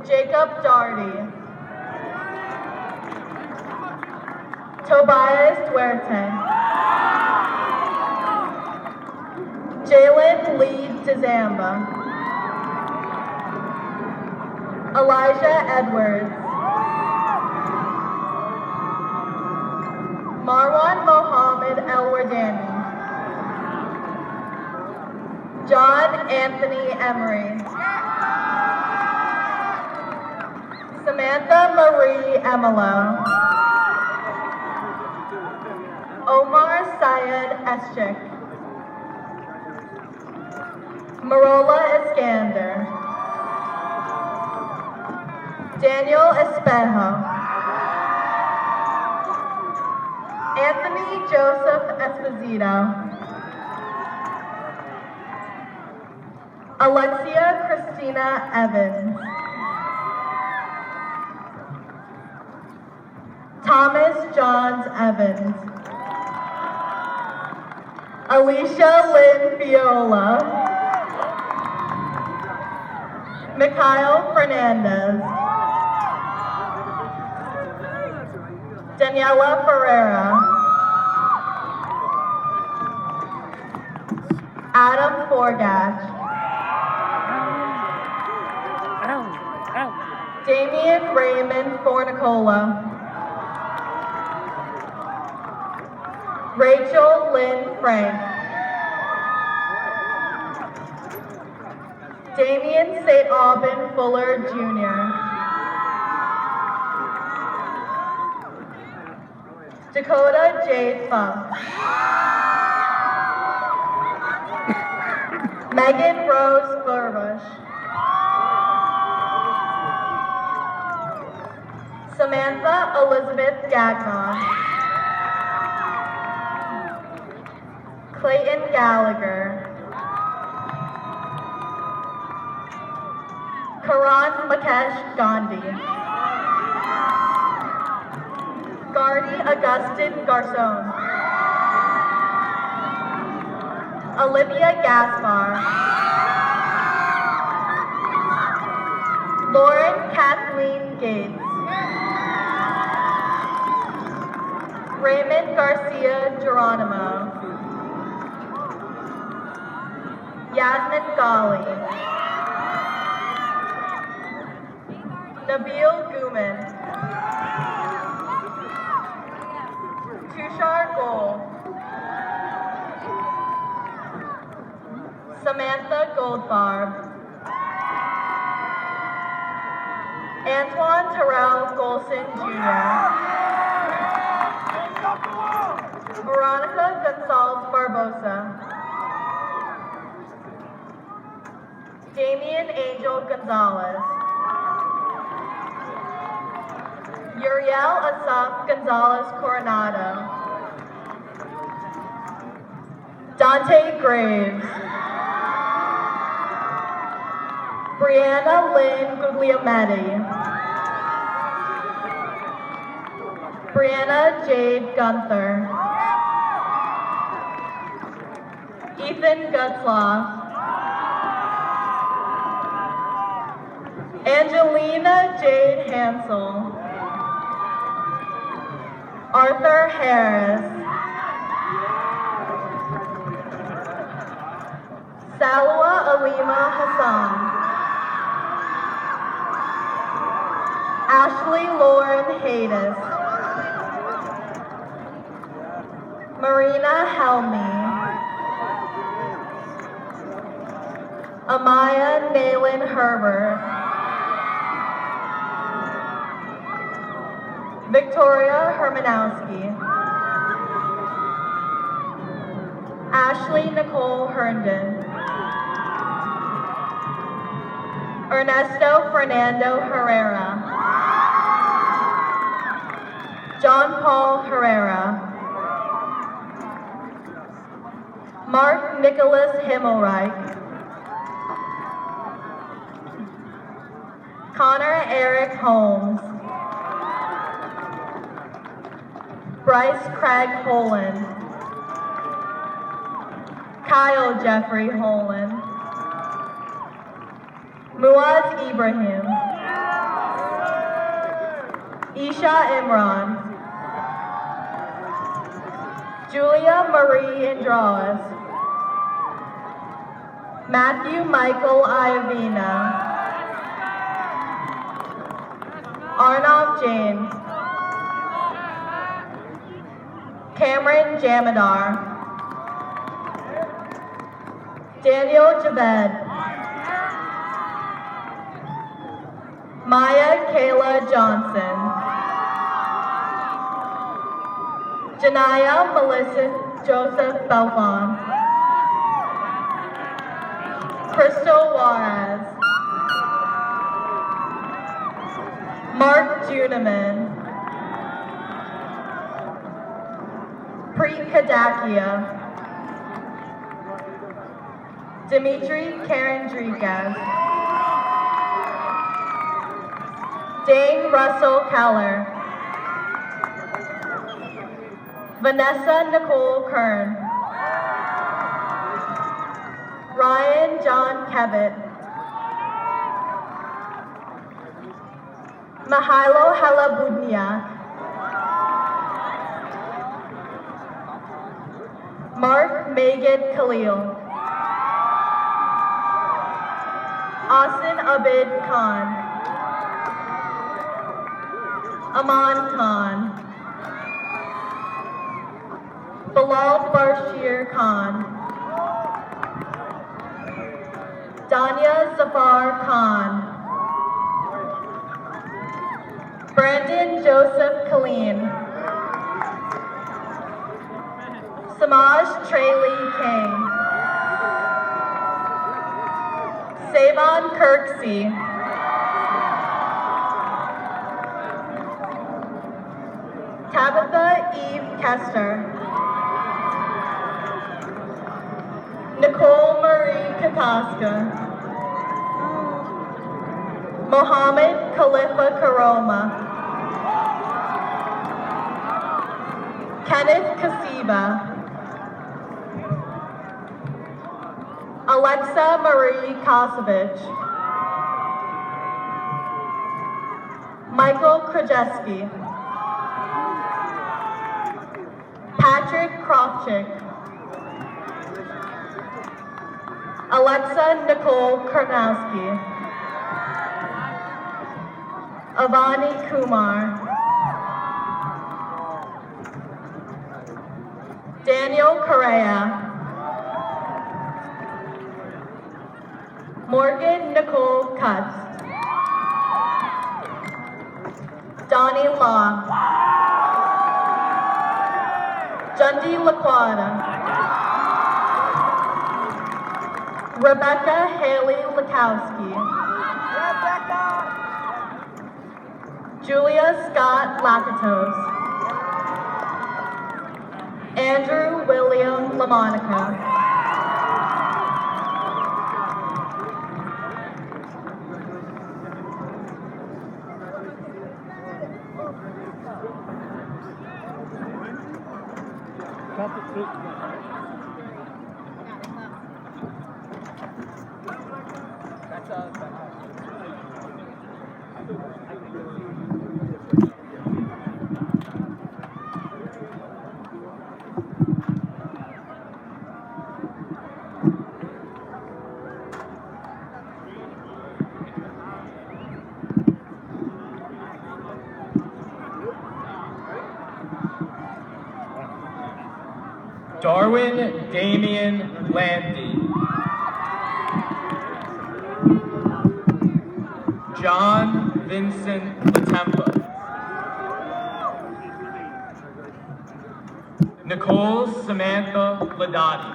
I: Jacob Darty. Tobias Duerte. Jalen Lee DeZamba. Elijah Edwards. Marwan Mohammed El-Wardani. John Anthony Emery. Samantha Marie Emelo. Omar Syed Eschik. Marola Iskander. Daniel Espejo. Anthony Joseph Esposito. Christina Evans. Thomas Johns Evans. Alicia Lynn Viola. Mikhail Fernandez. Daniela Ferreira. Adam Forgach. Damian Raymond Fornicola. Rachel Lynn Frank. Damian St. Aubin Fuller Jr. Dakota J. Funk. Megan Rose Burbush. Samantha Elizabeth Gagnon. Clayton Gallagher. Karan Makesh Gandhi. Gardy Augustine Garcon. Olivia Gaspar. Lauren Kathleen Gates. Raymond Garcia Geronimo. Yasmin Ghali. Nabil Guman. Tushar Gold. Samantha Goldfarb. Antoine Terrell Golson Jr. Veronica Gonzalez Barbosa. Damian Angel Gonzalez. Uriel Asaf Gonzalez Coronado. Dante Graves. Brianna Lynn Guglielmetti. Brianna Jade Gunther. Ethan Gutzloff. Angelina Jade Hansel. Arthur Harris. Salwa Alima Hassan. Ashley Lauren Haydes. Marina Helmy. Amaya Nayland Herbert. Victoria Hermanowski. Ashley Nicole Herndon. Ernesto Fernando Herrera. John Paul Herrera. Mark Nicholas Himmelreich. Connor Eric Holmes. Bryce Craig Holand. Kyle Jeffrey Holand. Muaz Ibrahim. Isha Imran. Julia Marie Andraus. Matthew Michael Iovina. Arnav James. Cameron Jamadar. Daniel Javed. Maya Kayla Johnson. Janaya Melissa Joseph Belfon. Crystal Juarez. Mark Juneman. Preet Kadakia. Dimitri Karandrikas. Dane Russell Keller. Vanessa Nicole Kern. Ryan John Kevitt. Mihailo Halabudniak. Mark Megan Khalil. Asin Abid Khan. Aman Khan. Bilal Barshir Khan. Danya Zafar Khan. Brandon Joseph Killeen. Samaj Traley King. Savon Kirksey. Tabitha Eve Kester. Nicole Marie Kakaska. Mohammed Khalifa Karoma. Kenneth Kasiba. Alexa Marie Kosovich. Michael Krajewski. Patrick Kropchik. Alexa Nicole Karnowski. Avani Kumar. Daniel Correa. Morgan Nicole Cutts. Donnie Law. Jundi Laquada. Rebecca Haley Lakowski. Julia Scott Lakatos. Andrew William LaMonica.
J: Darwin Damian Landy. John Vincent Latempa. Nicole Samantha Ladati.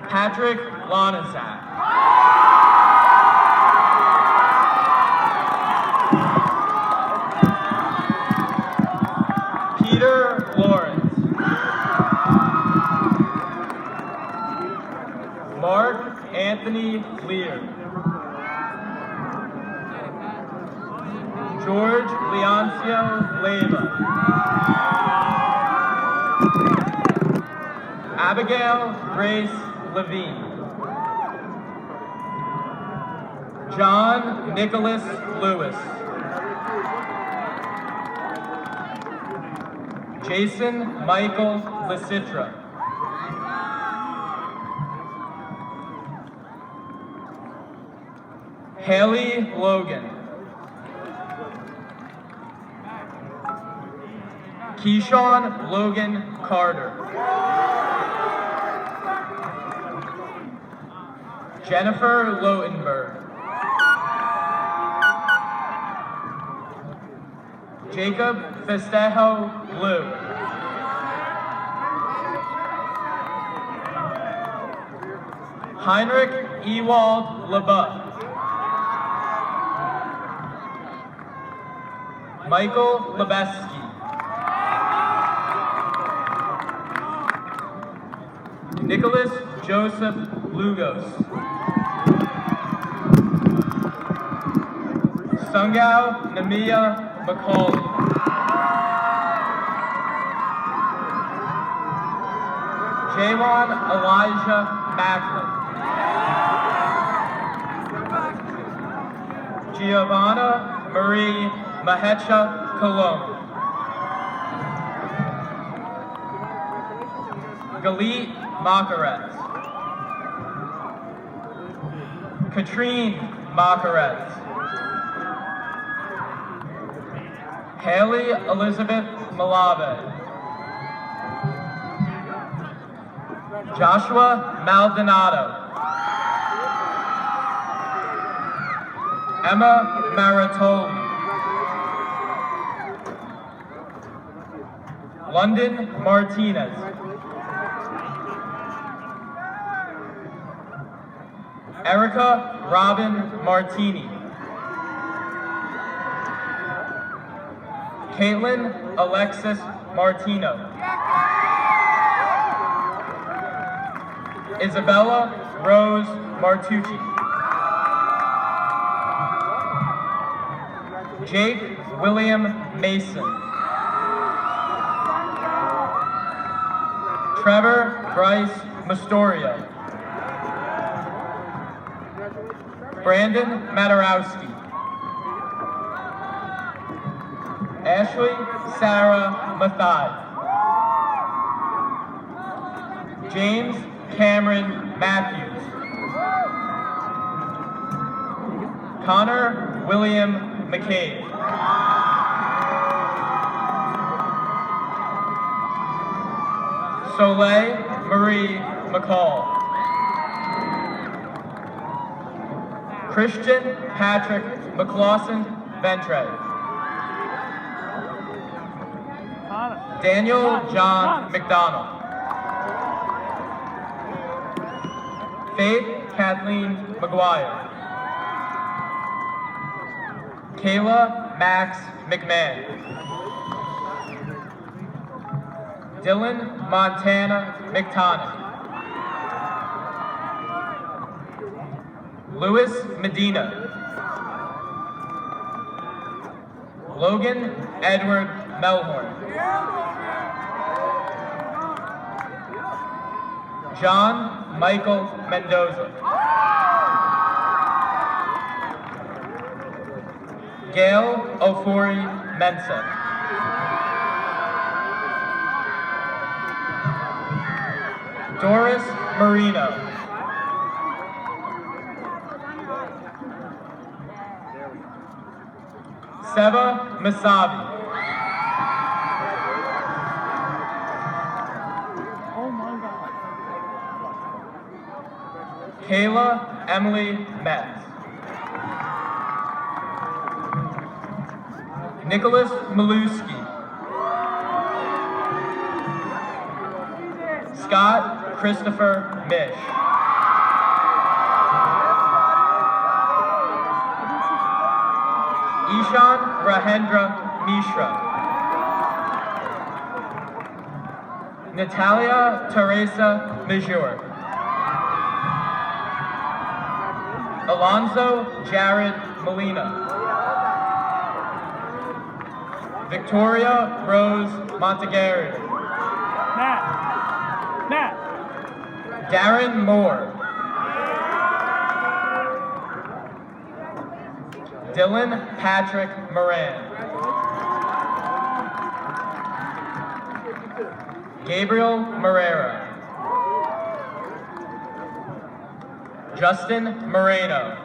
J: Patrick Lonazak. Peter Lawrence. Mark Anthony Lear. George Leoncio Leyva. Abigail Grace Levine. John Nicholas Lewis. Jason Michael Lasitra. Haley Logan. Keyshawn Logan Carter. Jennifer Lotenberg. Jacob Festejo Blue. Heinrich Ewald LeBeuf. Michael Lebeski. Nicholas Joseph Lugos. Sungao Namia McCauley. Jawan Elijah Macklin. Giovanna Marie Mahecha Colon. Galit Makaret. Katrine Makaret. Haley Elizabeth Malave. Joshua Maldonado. Emma Maratoli. London Martinez. Erica Robin Martini. Caitlin Alexis Martino. Isabella Rose Martucci. Jake William Mason. Trevor Bryce Mastoria. Brandon Matarowski. Ashley Sarah Mathai. James Cameron Matthews. Connor William McCabe. Soleil Marie McCall. Christian Patrick McClawson Ventre. Daniel John McDonald. Faith Kathleen McGuire. Kayla Max McMahon. Dylan Montana McTonic. Louis Medina. Logan Edward Melhorn. John Michael Mendoza. Gail Ofori Mensa. Doris Marino. Seva Masabi.
D: Oh my God.
J: Kayla Emily Metz. Nicholas Maluski. Scott Christopher Mish. Ishan Rahendra Mishra. Natalia Teresa Major. Alonzo Jared Molina. Victoria Rose Montegari.
D: Matt.
J: Darren Moore. Dylan Patrick Moran. Gabriel Morera. Justin Moreno.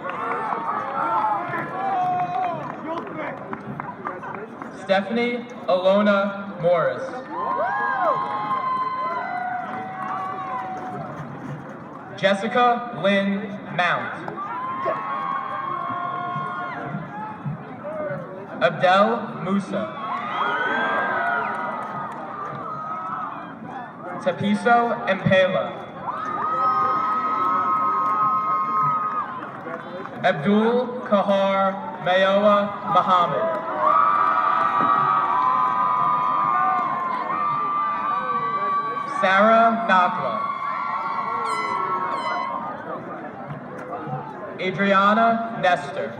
J: Stephanie Alona Morris. Jessica Lynn Mount. Abdel Musa. Tapiso Impela. Abdul Kahar Mayowa Muhammad. Sarah Nakla. Adriana Nestor.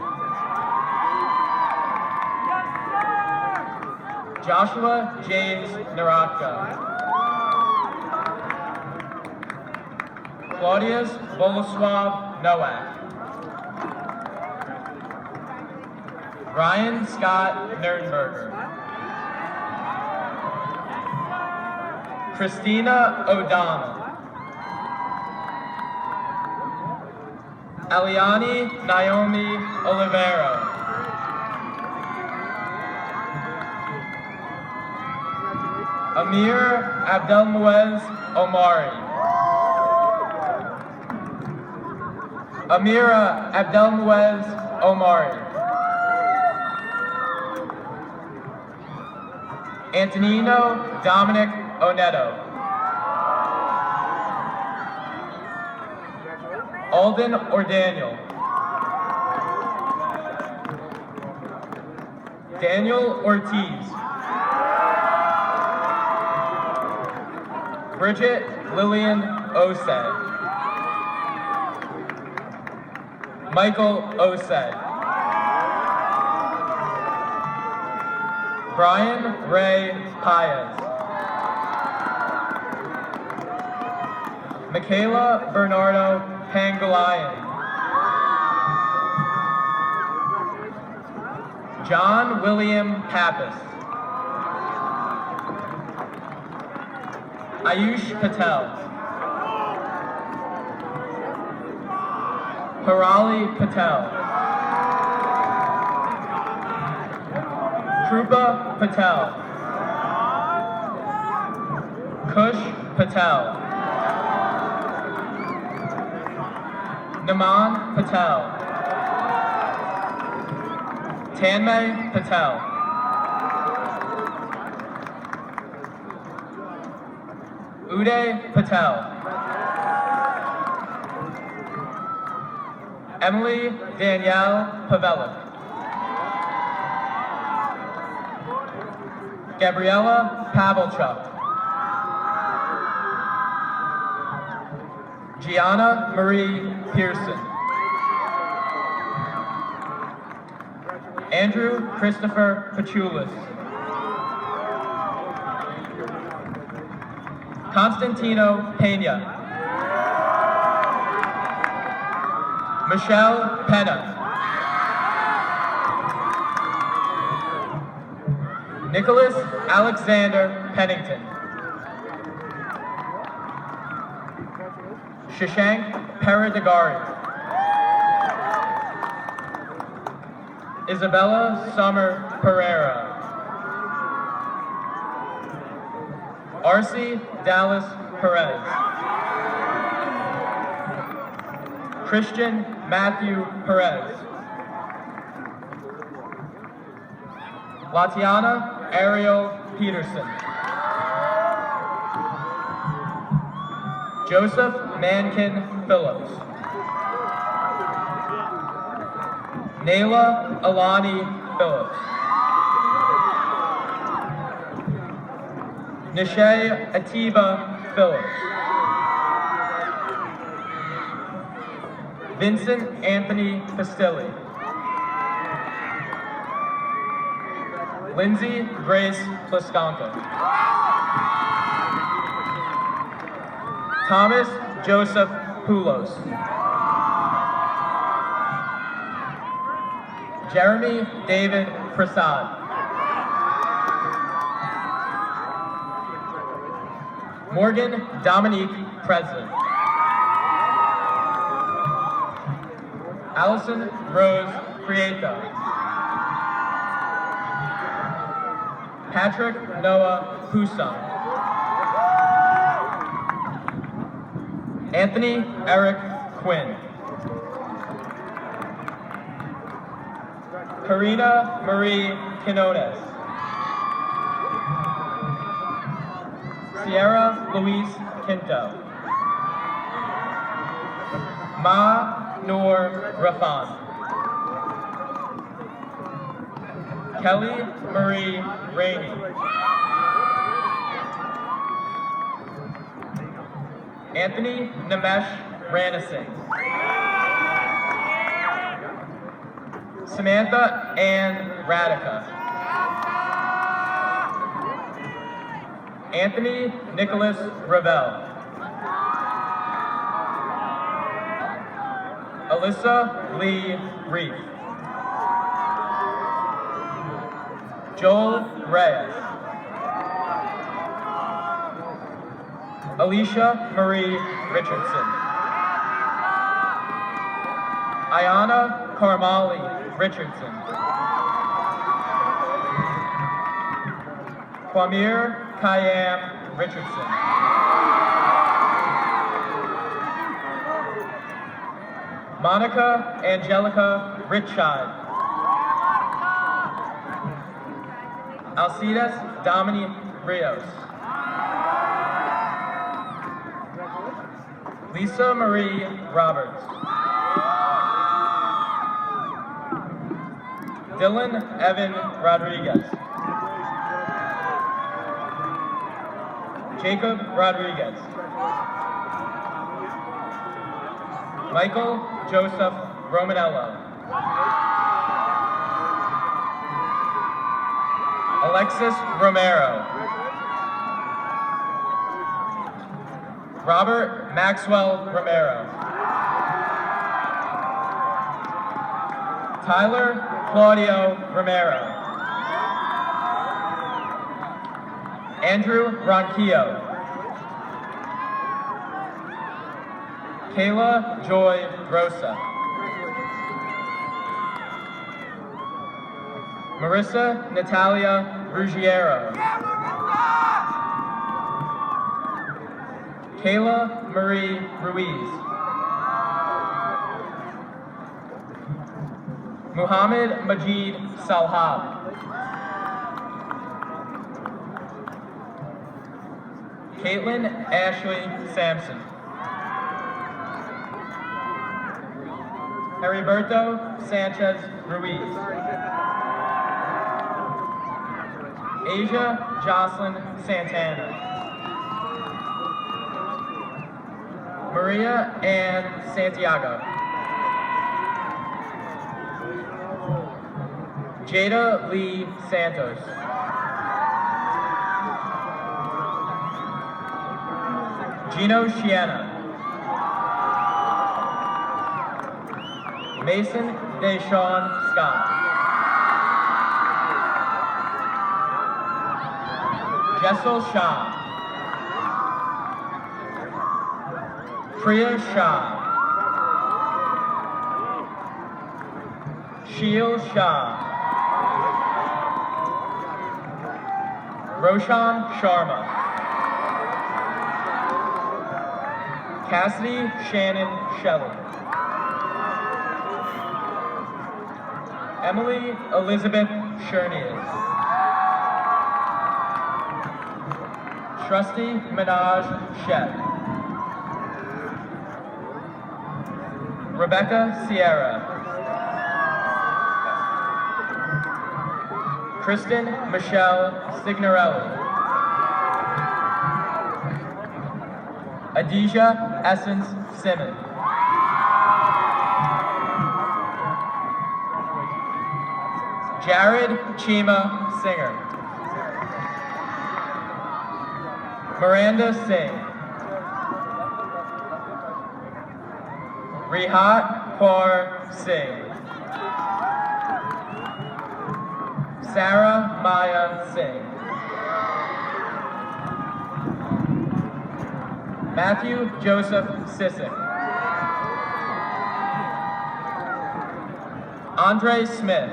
J: Joshua James Naratka. Claudius Bolesław Nowak. Ryan Scott Nernberger. Christina O'Donnell. Aliani Naomi Olivero. Amir Abdelmuez Omari. Amira Abdelmuez Omari. Antonino Dominic Oneto. Alden Ordaniel. Daniel Ortiz. Bridget Lillian Osed. Michael Osed. Brian Ray Paez. Michaela Bernardo Pangalayan. John William Pappas. Ayush Patel. Parali Patel. Krupa Patel. Kush Patel. Naman Patel. Tanmay Patel. Uday Patel. Emily Danielle Pavelik. Gabriella Pavelchuk. Gianna Marie Pearson. Andrew Christopher Pachulis. Constantino Pena. Michelle Pena. Nicholas Alexander Pennington. Shashank Paradagari. Isabella Summer Pereira. Arcee Dallas Perez. Christian Matthew Perez. Latiana Ariel Peterson. Joseph Mankin Phillips. Nayla Alani Phillips. Nishay Atiba Phillips. Vincent Anthony Castilli. Lindsay Grace Pliskanka. Thomas Joseph Poulos. Jeremy David Prasad. Morgan Dominique Presley. Allison Rose Prieta. Patrick Noah Husam. Anthony Eric Quinn. Karina Marie Quinones. Sierra Louise Quinto. Ma Noor Rafan. Kelly Marie Rainey. Anthony Namesh Ranasingh. Samantha Ann Radica. Anthony Nicholas Ravel. Alyssa Lee Reef. Joel Reyes. Alicia Marie Richardson. Ayana Carmali Richardson. Kwamir Kayam Richardson. Monica Angelica Richard. Alcides Dominique Rios. Lisa Marie Roberts. Dylan Evan Rodriguez. Jacob Rodriguez. Michael Joseph Romanello. Alexis Romero. Robert Maxwell Romero. Tyler Claudio Romero. Andrew Ronquillo. Kayla Joy Rosa. Marissa Natalia Ruggiero. Kayla Marie Ruiz. Muhammad Majid Salhab. Caitlin Ashley Sampson. Heriberto Sanchez Ruiz. Asia Jocelyn Santana. Maria Ann Santiago. Jada Lee Santos. Gino Shiena. Mason Deshawn Scott. Jessel Shah. Priya Shah. Sheel Shah. Roshan Sharma. Cassidy Shannon Shelley. Emily Elizabeth Shernias. Trusty Minaj Shet. Rebecca Sierra. Kristen Michelle Signorelli. Adija Essence Simmons. Jared Chima Singer. Miranda Singh. Rihat Kaur Singh. Sarah Maya Singh. Matthew Joseph Sissick. Andre Smith.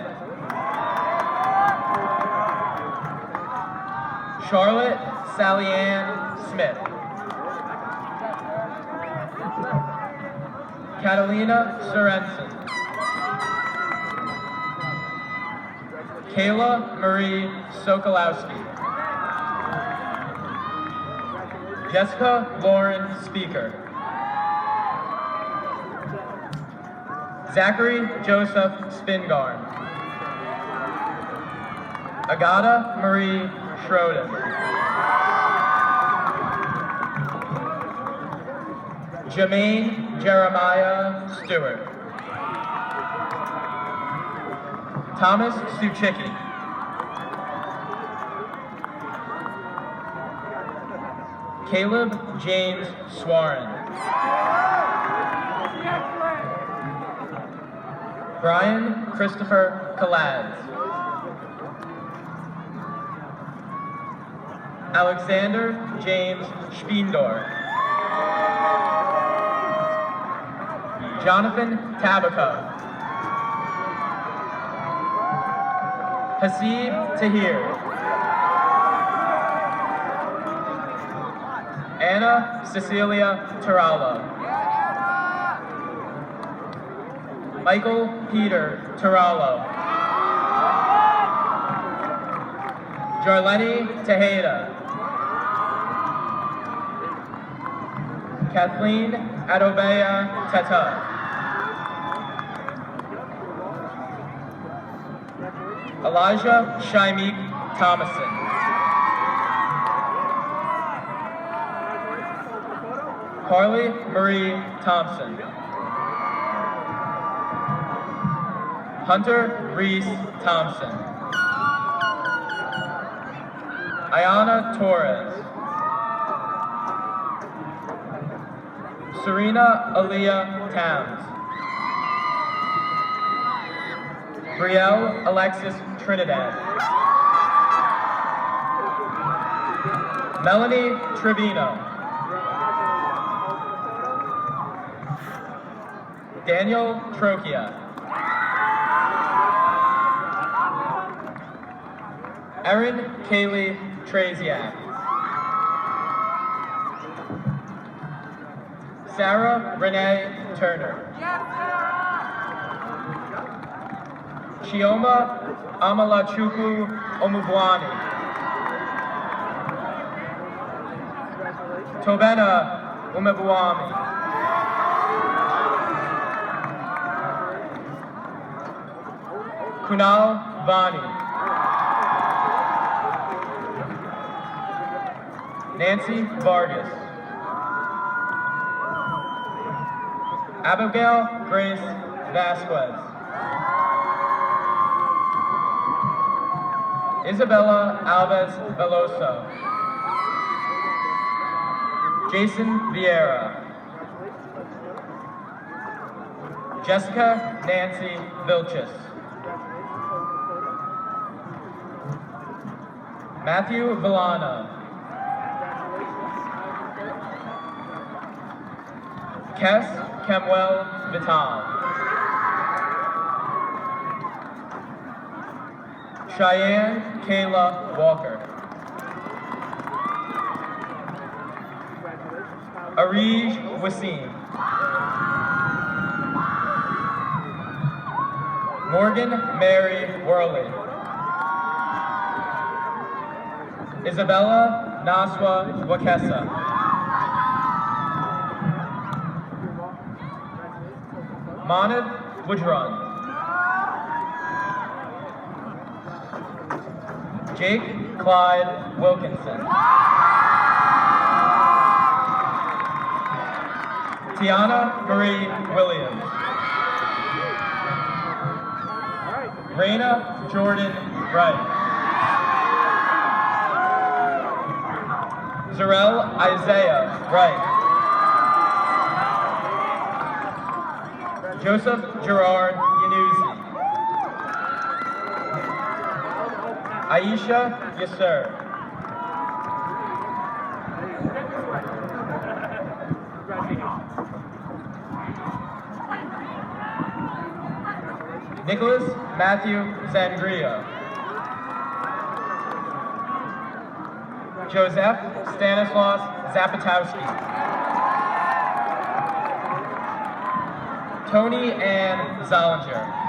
J: Charlotte Sally-Ann Smith. Catalina Sorensen. Kayla Marie Sokolowski. Jessica Lauren Speaker. Zachary Joseph Spingarn. Agata Marie Schroeder. Jermaine Jeremiah Stewart. Thomas Suchicki. Caleb James Swarin. Brian Christopher Kaladz. Alexander James Spiendor. Jonathan Tabaka. Hasib Tahir. Anna Cecilia Tarallo. Michael Peter Tarallo. Jarleni Tejeda. Kathleen Adobea Tata. Elijah Shaimik Thomason. Carly Marie Thompson. Hunter Reese Thompson. Ayana Torres. Serena Aaliyah Towns. Brielle Alexis Trinidad. Melanie Trevino. Daniel Trokia. Erin Kaylee Traziak. Sarah Renee Turner. Chioma Amalachukwu Omubwani. Tobena Umebwami. Kunal Vani. Nancy Vargas. Abigail Grace Vasquez. Isabella Alves Veloso. Jason Vieira. Jessica Nancy Vilchis. Matthew Villano. Kes Kemuel Vital. Cheyenne Kayla Walker. Arij Wasim. Morgan Mary Worley. Isabella Naswa Wakesa. Manav Woodrun. Jake Clyde Wilkinson. Tiana Marie Williams. Raina Jordan Wright. Zarel Isaiah Wright. Joseph Gerard Yanuzi. Aisha Yasser. Nicholas Matthew Zandria. Joseph Stanislaus Zapatowski. Tony Ann Zollinger.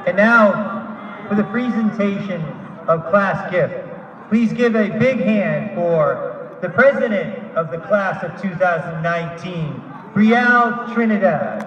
B: And now, for the presentation of class gift, Please give a big hand for the president of the class of 2019, Brielle Trinidad.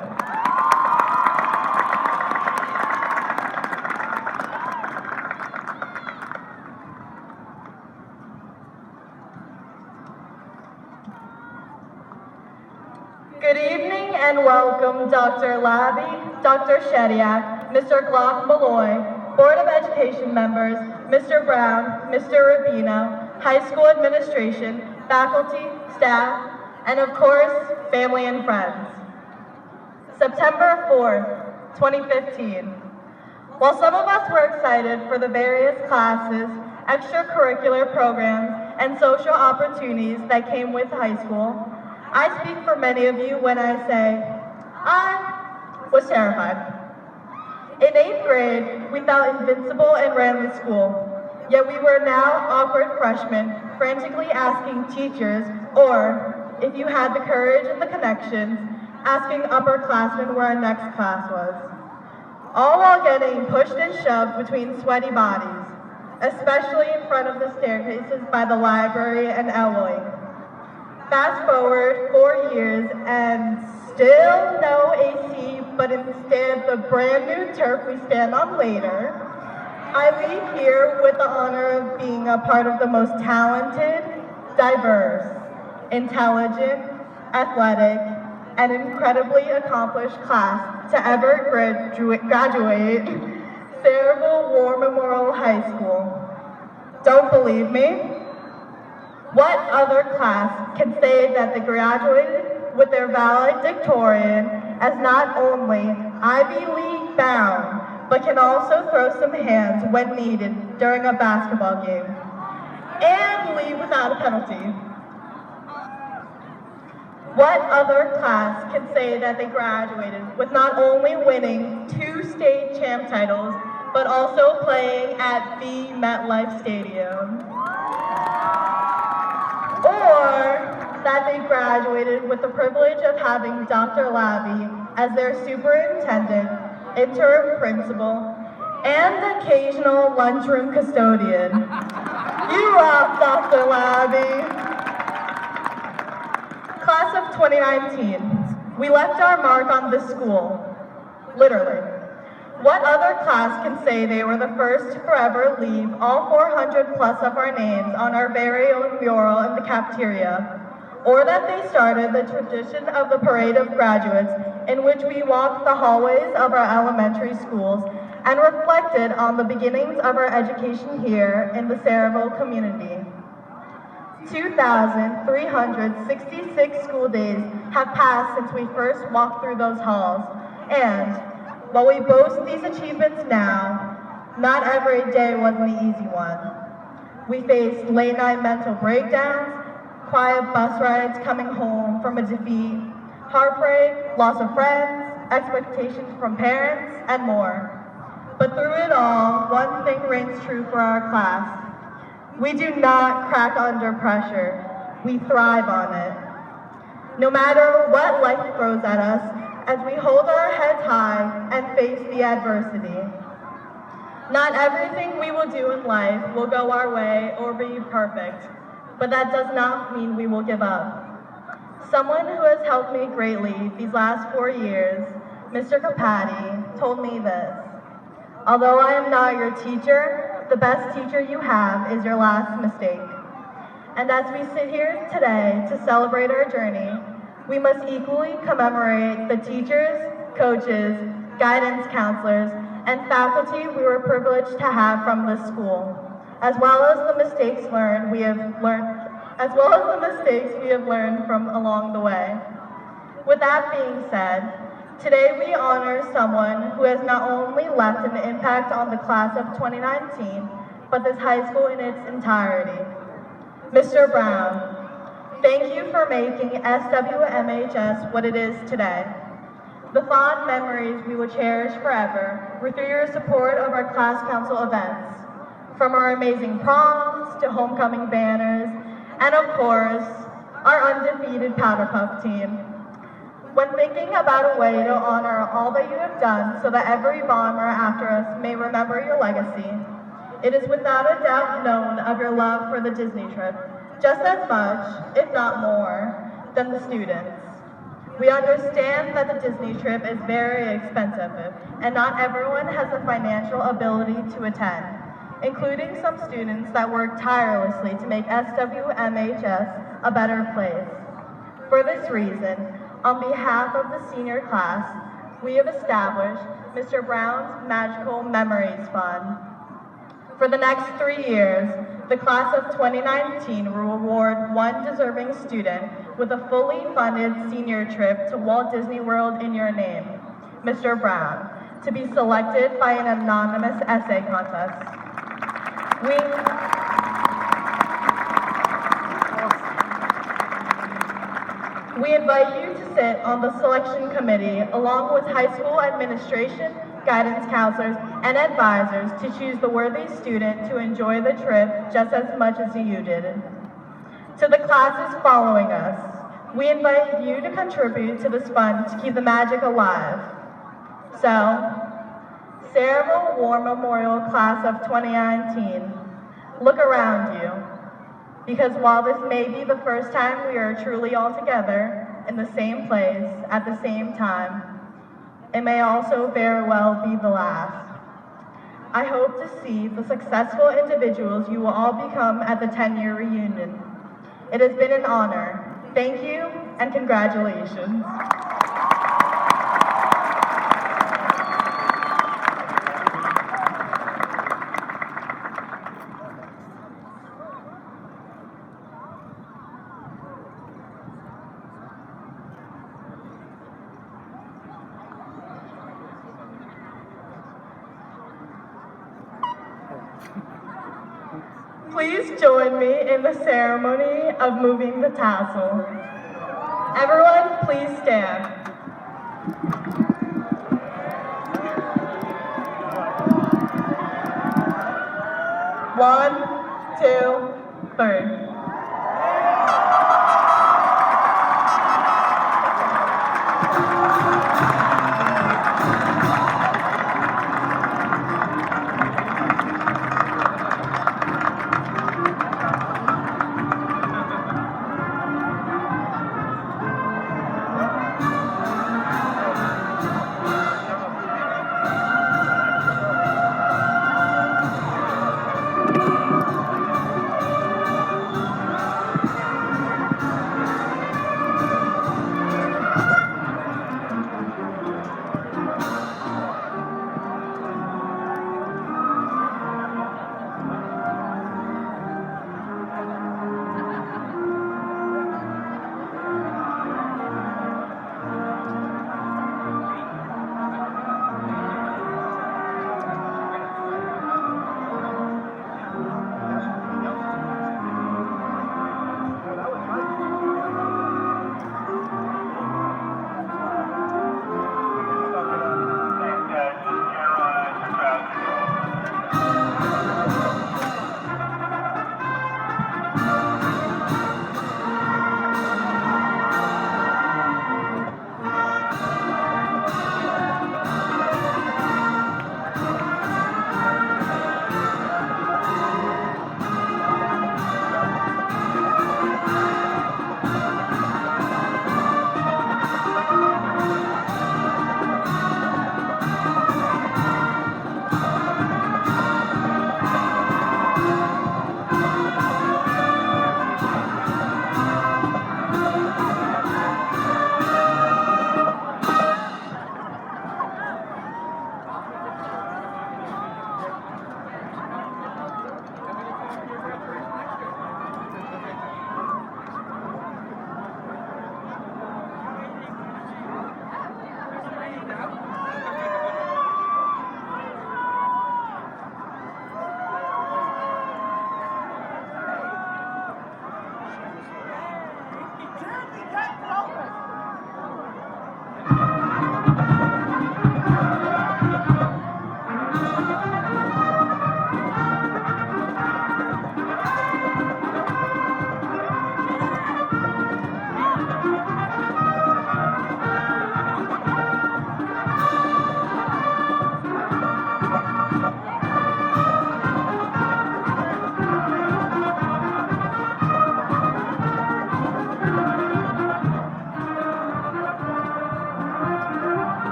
I: Good evening and welcome Dr. Labby, Dr. Shediak, Mr. Glock Malloy, Board of Education members, Mr. Brown, Mr. Rubino, high school administration, faculty, staff, and of course, family and friends. September 4th, 2015. While some of us were excited for the various classes, extracurricular programs, and social opportunities that came with high school, I speak for many of you when I say, I was terrified. In 8th grade, we felt invincible and ran the school, yet we were now awkward freshmen frantically asking teachers, or, if you had the courage and the connections, asking upperclassmen where our next class was. All while getting pushed and shoved between sweaty bodies, especially in front of the staircases by the library and Elway. Fast forward 4 years and still no AC, but instead the brand new turf we stand on later. I leave here with the honor of being a part of the most talented, diverse, intelligent, athletic, and incredibly accomplished class to ever graduate Sayreville War Memorial High School. Don't believe me? What other class can say that they graduated with their valedictorian as not only Ivy League bound, but can also throw some hands when needed during a basketball game, and leave without a penalty? What other class can say that they graduated with not only winning 2 state champ titles, but also playing at the MetLife Stadium? Or that they graduated with the privilege of having Dr. Labby as their superintendent, interim principal, and occasional lunchroom custodian. You rock, Dr. Labby! Class of 2019, we left our mark on this school, literally. What other class can say they were the first to forever leave all 400 plus of our names on our very own mural in the cafeteria? Or that they started the tradition of the parade of graduates in which we walked the hallways of our elementary schools and reflected on the beginnings of our education here in the Sayreville community. 2,366 school days have passed since we first walked through those halls, and while we boast these achievements now, not every day was an easy one. We faced late-night mental breakdowns, quiet bus rides coming home from a defeat, heartbreak, loss of friends, expectations from parents, and more. But through it all, one thing reigns true for our class. We do not crack under pressure. We thrive on it. No matter what life throws at us, as we hold our heads high and face the adversity. Not everything we will do in life will go our way or be perfect, but that does not mean we will give up. Someone who has helped me greatly these last 4 years, Mr. Capati, told me this: although I am not your teacher, the best teacher you have is your last mistake. And as we sit here today to celebrate our journey, we must equally commemorate the teachers, coaches, guidance counselors, and faculty we were privileged to have from this school, as well as the mistakes we have learned from along the way. With that being said, today we honor someone who has not only left an impact on the class of 2019, but this high school in its entirety. Mr. Brown, thank you for making SWMHS what it is today. The fond memories we will cherish forever were through your support of our class council events, from our amazing proms to homecoming banners, and of course, our undefeated Powder Puff team. When thinking about a way to honor all that you have done so that every bomber after us may remember your legacy, it is without a doubt known of your love for the Disney trip, just as much, if not more, than the students. We understand that the Disney trip is very expensive, and not everyone has the financial ability to attend, including some students that work tirelessly to make SWMHS a better place. For this reason, on behalf of the senior class, we have established Mr. Brown's Magical Memories Fund. For the next 3 years, the class of 2019 will reward one deserving student with a fully funded senior trip to Walt Disney World in your name, Mr. Brown, to be selected by an anonymous essay contest. We invite you to sit on the selection committee along with high school administration, guidance counselors, and advisors to choose the worthy student to enjoy the trip just as much as you did. To the classes following us, we invite you to contribute to this fund to keep the magic alive. So, Saraville War Memorial Class of 2019, look around you, because while this may be the first time we are truly all together in the same place at the same time, it may also very well be the last. I hope to see the successful individuals you will all become at the 10-year reunion. It has been an honor. Thank you and congratulations. Please join me in the ceremony of moving the tassel. Everyone, please stand. 1, 2, 3.